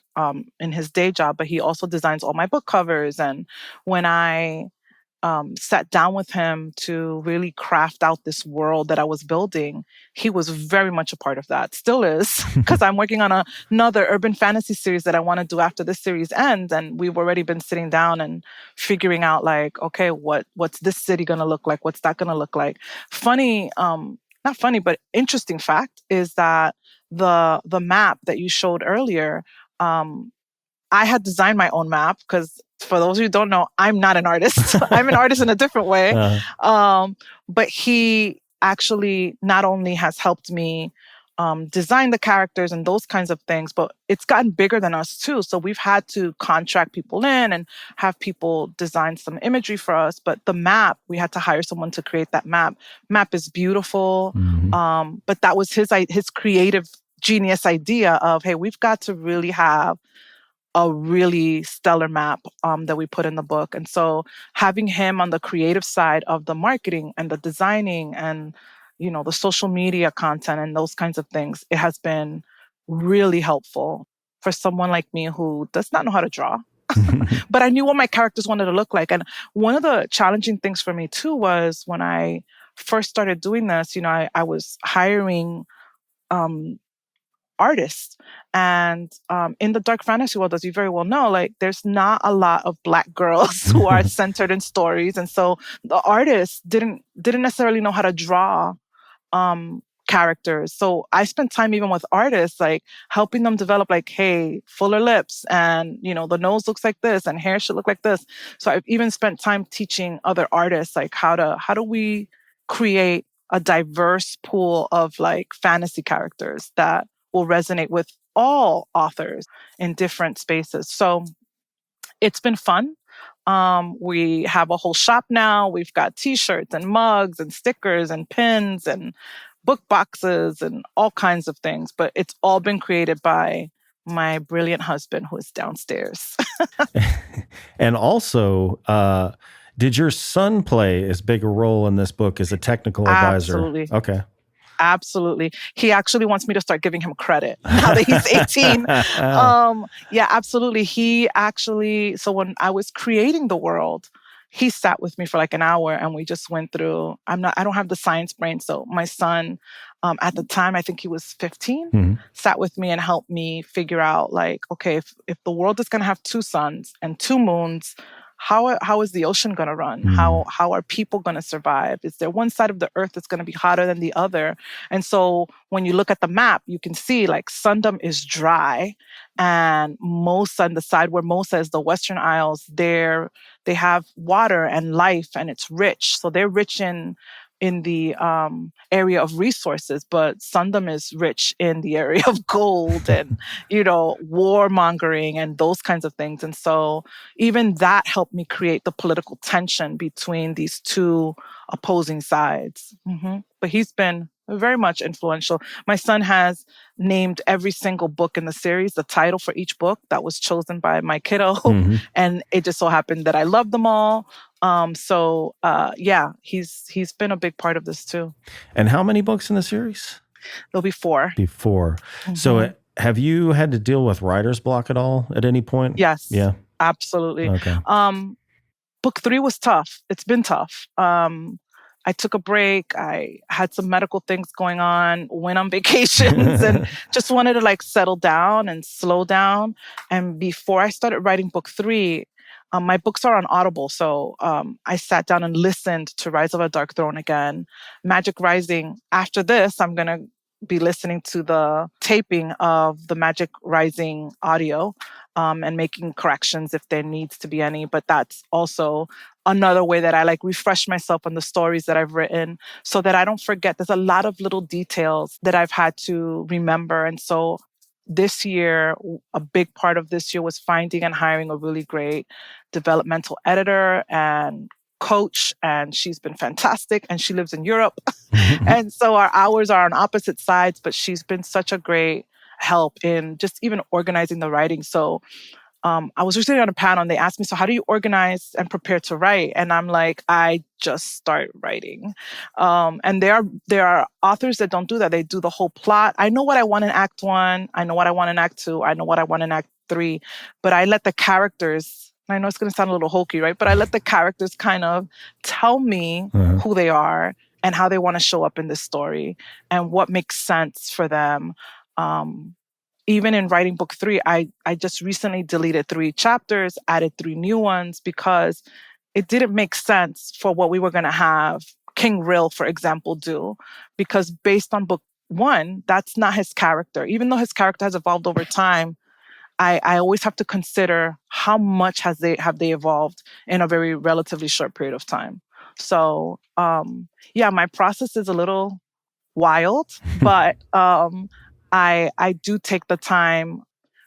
in his day job. But he also designs all my book covers. And when I sat down with him to really craft out this world that I was building, he was very much a part of that. Still is, because I'm working on another urban fantasy series that I want to do after this series ends. And we've already been sitting down and figuring out, like, okay, what's this city going to look like? What's that going to look like? Funny, not funny, but interesting fact is that the map that you showed earlier, I had designed my own map because, for those who don't know, I'm not an artist. I'm an artist in a different way. But he actually not only has helped me design the characters and those kinds of things, but it's gotten bigger than us too. So we've had to contract people in and have people design some imagery for us. But the map, we had to hire someone to create that map. Map is beautiful. But that was his creative genius idea of, hey, we've got to really have a really stellar map that we put in the book. And so having him on the creative side of the marketing and the designing and, the social media content and those kinds of things, it has been really helpful for someone like me who does not know how to draw. But I knew what my characters wanted to look like. And one of the challenging things for me too was when I first started doing this, I was hiring artists. And in the dark fantasy world, as you very well know, like, there's not a lot of Black girls who are centered in stories. And so the artists didn't necessarily know how to draw characters. So I spent time even with artists, like helping them develop, like, hey, fuller lips, and the nose looks like this and hair should look like this. So I've even spent time teaching other artists, like, how do we create a diverse pool of, like, fantasy characters that will resonate with all authors in different spaces. So it's been fun. We have a whole shop now. We've got t-shirts and mugs and stickers and pins and book boxes and all kinds of things. But it's all been created by my brilliant husband, who is downstairs. And also, did your son play as big a role in this book as a technical advisor? Absolutely. Okay. Absolutely. He actually wants me to start giving him credit now that he's 18. Yeah, absolutely. He actually, so when I was creating the world, he sat with me for like an hour and we just went through, I don't have the science brain. So my son, at the time, I think he was 15, sat with me and helped me figure out, like, okay, if the world is going to have 2 suns and 2 moons, how is the ocean going to run? How are people going to survive? Is there one side of the earth that's going to be hotter than the other? And so when you look at the map, you can see, like, Sundom is dry, and Mosa, on the side where Mosa is the Western Isles, they have water and life, and it's rich. So they're rich in the area of resources, but Sundom is rich in the area of gold and, warmongering and those kinds of things. And so even that helped me create the political tension between these 2 opposing sides. But he's been very much influential. My son has named every single book in the series, the title for each book that was chosen by my kiddo. And it just so happened that I love them all. Yeah, he's been a big part of this too. And how many books in the series? There'll be 4. So have you had to deal with writer's block at all at any point? Yes. Yeah. Absolutely. Okay. Book 3 was tough. It's been tough. I took a break. I had some medical things going on, went on vacations, and just wanted to, like, settle down and slow down. And before I started writing book 3, my books are on Audible. So I sat down and listened to Rise of a Dark Throne again, Magic Rising. After this, I'm going to be listening to the taping of the Magic Rising audio and making corrections if there needs to be any. But that's also another way that I like refresh myself on the stories that I've written so that I don't forget. There's a lot of little details that I've had to remember. And so this year, a big part of this year was finding and hiring a really great developmental editor and coach, and she's been fantastic, and she lives in Europe. And so our hours are on opposite sides, but she's been such a great help in just even organizing the writing. So I was recently on a panel and they asked me, so how do you organize and prepare to write? And I'm like, I just start writing. And there are authors that don't do that. They do the whole plot. I know what I want in Act 1. I know what I want in Act 2. I know what I want in Act 3. But I let the characters, I know it's going to sound a little hokey, right? But I let the characters kind of tell me who they are and how they want to show up in this story and what makes sense for them. Even in writing book 3, I just recently deleted 3 chapters, added 3 new ones because it didn't make sense for what we were going to have King Rill, for example, do. Because based on book 1, that's not his character. Even though his character has evolved over time, I always have to consider how much have they evolved in a very relatively short period of time. So, my process is a little wild, but I do take the time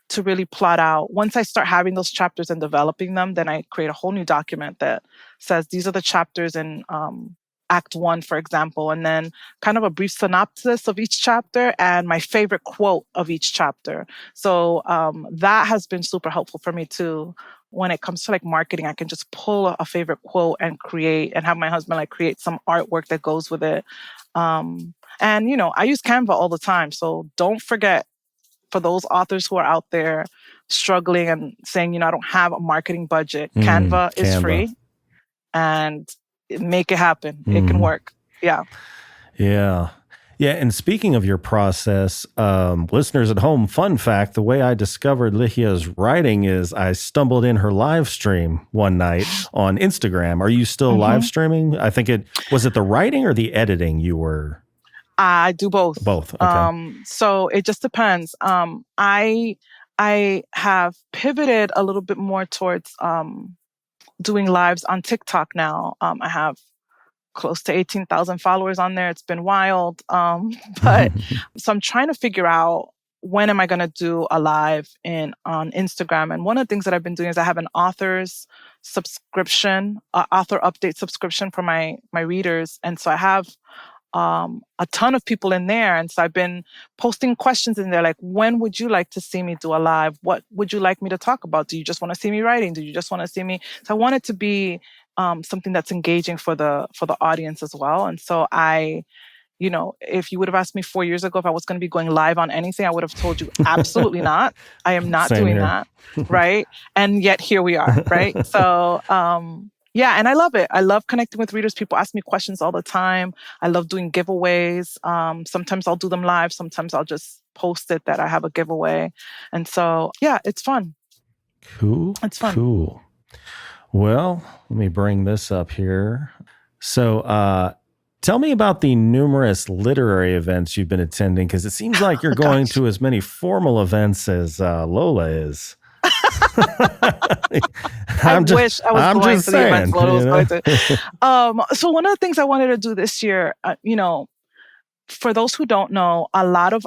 to really plot out. Once I start having those chapters and developing them, then I create a whole new document that says these are the chapters in Act 1, for example, and then kind of a brief synopsis of each chapter and my favorite quote of each chapter. So that has been super helpful for me too. When it comes to like marketing, I can just pull a favorite quote and create and have my husband like create some artwork that goes with it. And, I use Canva all the time. So don't forget, for those authors who are out there struggling and saying, I don't have a marketing budget, Canva is free and make it happen. It can work. Yeah. Yeah. Yeah. And speaking of your process, listeners at home, fun fact, the way I discovered Ligia's writing is I stumbled in her live stream one night on Instagram. Are you still live streaming? I think was it the writing or the editing you were? I do both. Both. Okay. So it just depends. I have pivoted a little bit more towards doing lives on TikTok now. I have close to 18,000 followers on there. It's been wild. But so I'm trying to figure out when am I going to do a live on Instagram. And one of the things that I've been doing is I have an author's subscription, author update subscription for my readers. And so I have a ton of people in there. And so I've been posting questions in there like, when would you like to see me do a live? What would you like me to talk about? Do you just want to see me writing? Do you just want to see me? So I want it to be something that's engaging for the audience as well. And so if you would have asked me 4 years ago if I was going to be going live on anything, I would have told you absolutely not. I am not doing that. Right. And yet here we are. Right. So, and I love it. I love connecting with readers. People ask me questions all the time. I love doing giveaways. Sometimes I'll do them live. Sometimes I'll just post it that I have a giveaway. And so, it's fun. Cool. It's fun. Cool. Well, let me bring this up here. So, tell me about the numerous literary events you've been attending, because it seems like you're going to as many formal events as Lola is. I wish I was going to the events Lola was going to. So one of the things I wanted to do this year, for those who don't know, a lot of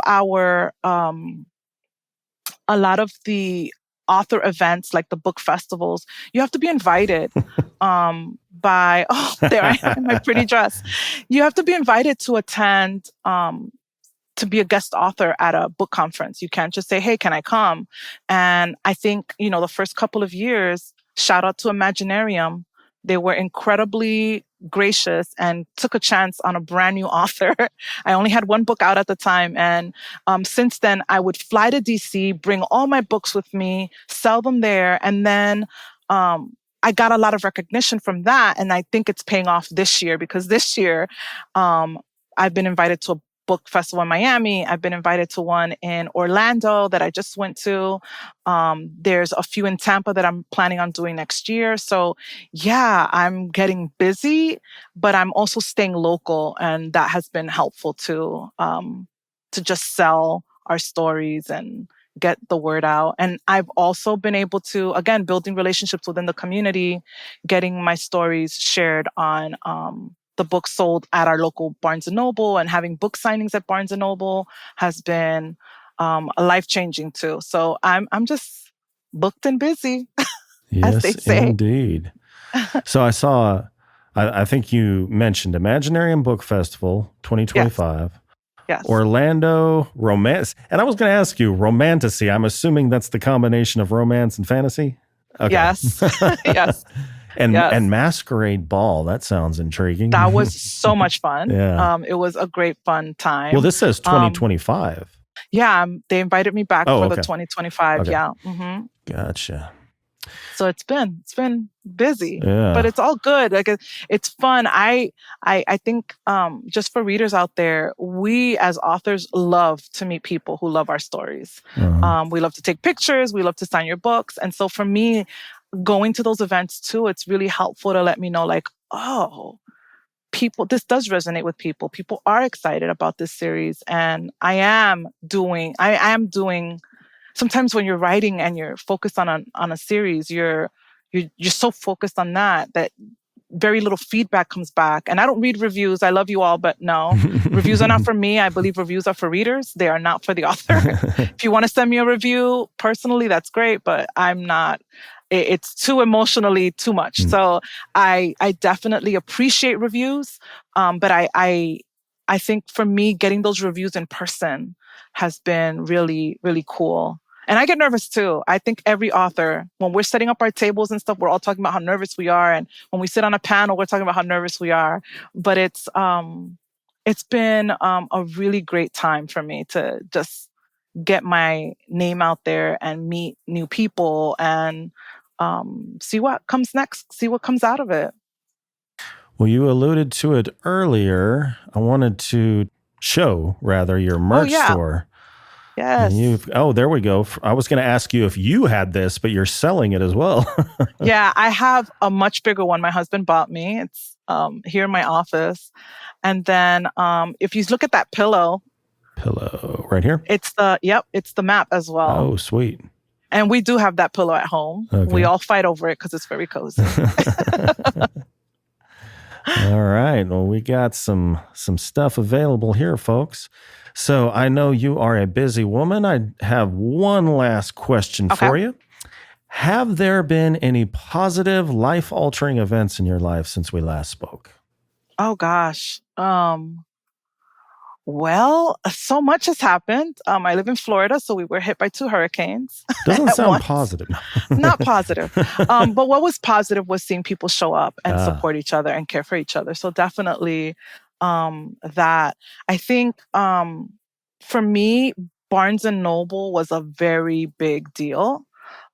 the author events, like the book festivals, you have to be invited by, there I am in my pretty dress. You have to be invited to attend, to be a guest author at a book conference. You can't just say, hey, can I come? And I think, the first couple of years, shout out to Imaginarium, they were incredibly gracious and took a chance on a brand new author. I only had one book out at the time. And since then, I would fly to DC, bring all my books with me, sell them there. And then I got a lot of recognition from that. And I think it's paying off this year, because this year I've been invited to a book festival in Miami. I've been invited to one in Orlando that I just went to. There's a few in Tampa that I'm planning on doing next year. So I'm getting busy, but I'm also staying local. And that has been helpful to to just sell our stories and get the word out. And I've also been able to, again, building relationships within the community, getting my stories shared on the book sold at our local Barnes & Noble, and having book signings at Barnes & Noble has been life-changing too. So I'm just booked and busy, as they Yes, say. indeed. So I saw, I think you mentioned Imaginarium Book Festival 2025. Yes. Orlando Romance. And I was going to ask you, romantasy. I'm assuming that's the combination of romance and fantasy? Okay. Yes. Yes. And Masquerade Ball. That sounds intriguing. That was so much fun. Yeah. It was a great fun time. Well, this says 2025. Yeah. They invited me back for the okay. 2025. Okay. Yeah. Mm-hmm. Gotcha. So it's been busy, Yeah. but it's all good. Like it's fun. I think just for readers out there, we as authors love to meet people who love our stories. We love to take pictures. We love to sign your books. And so for me, going to those events too, it's really helpful to let me know, like, oh, this does resonate with people. People are excited about this series, and I am doing. Sometimes when you're writing and you're focused on a series, you're so focused on that very little feedback comes back. And I don't read reviews. I love you all, but no, reviews are not for me. I believe reviews are for readers. They are not for the author. If you want to send me a review personally, that's great, but I'm not. It's too emotionally too much. So I definitely appreciate reviews, but I think for me, getting those reviews in person has been really, really cool. And I get nervous too. I think every author, when we're setting up our tables and stuff, we're all talking about how nervous we are. And when we sit on a panel, we're talking about how nervous we are. But it's been a really great time for me to just get my name out there and meet new people and see what comes next, see what comes out of it. Well, you alluded to it earlier. I wanted to show, rather, your merch store. Yes. There we go. I was going to ask you if you had this, but you're selling it as well. Yeah, I have a much bigger one. My husband bought me. It's here in my office. And then if you look at that pillow right here. It's the map as well. Oh, sweet. And we do have that pillow at home. Okay. We all fight over it because it's very cozy. All right. Well, we got some stuff available here, folks. So I know you are a busy woman. I have one last question for you. Have there been any positive, life-altering events in your life since we last spoke? Oh, gosh. Well, so much has happened. I live in Florida, so we were hit by 2 hurricanes. Doesn't sound positive. Not positive. But what was positive was seeing people show up and support each other and care for each other. So definitely that. I think for me, Barnes & Noble was a very big deal.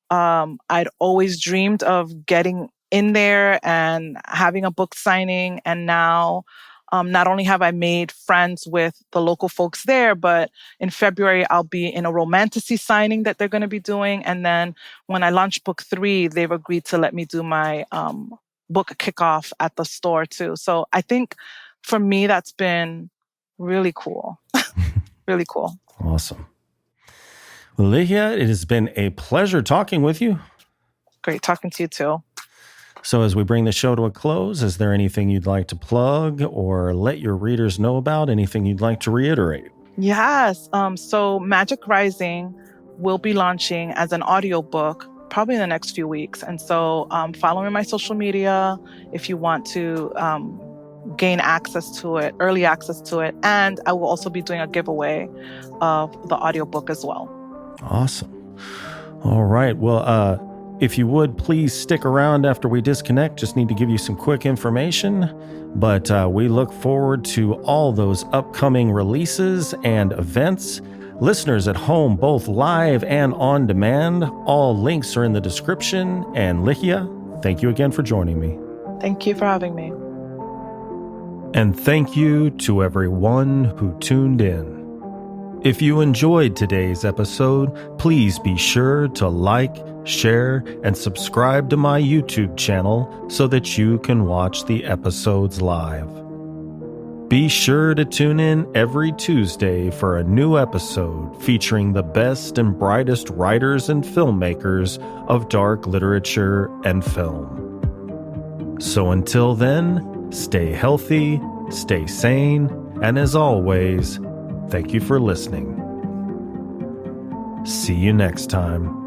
I'd always dreamed of getting in there and having a book signing. And now not only have I made friends with the local folks there, but in February, I'll be in a romantasy signing that they're going to be doing. And then when I launch book 3, they've agreed to let me do my book kickoff at the store too. So I think for me, that's been really cool. Really cool. Awesome. Well, Ligia, it has been a pleasure talking with you. Great talking to you too. So as we bring the show to a close, is there anything you'd like to plug or let your readers know about? Anything you'd like to reiterate? Yes. So Magic Rising will be launching as an audiobook probably in the next few weeks. And so follow me on my social media if you want to gain access to it, early access to it. And I will also be doing a giveaway of the audiobook as well. Awesome. All right. Well, if you would, please stick around after we disconnect. Just need to give you some quick information. But we look forward to all those upcoming releases and events. Listeners at home, both live and on demand, all links are in the description. And Ligia, thank you again for joining me. Thank you for having me. And thank you to everyone who tuned in. If you enjoyed today's episode, please be sure to like, share, and subscribe to my YouTube channel so that you can watch the episodes live. Be sure to tune in every Tuesday for a new episode featuring the best and brightest writers and filmmakers of dark literature and film. So until then, stay healthy, stay sane, and as always, thank you for listening. See you next time.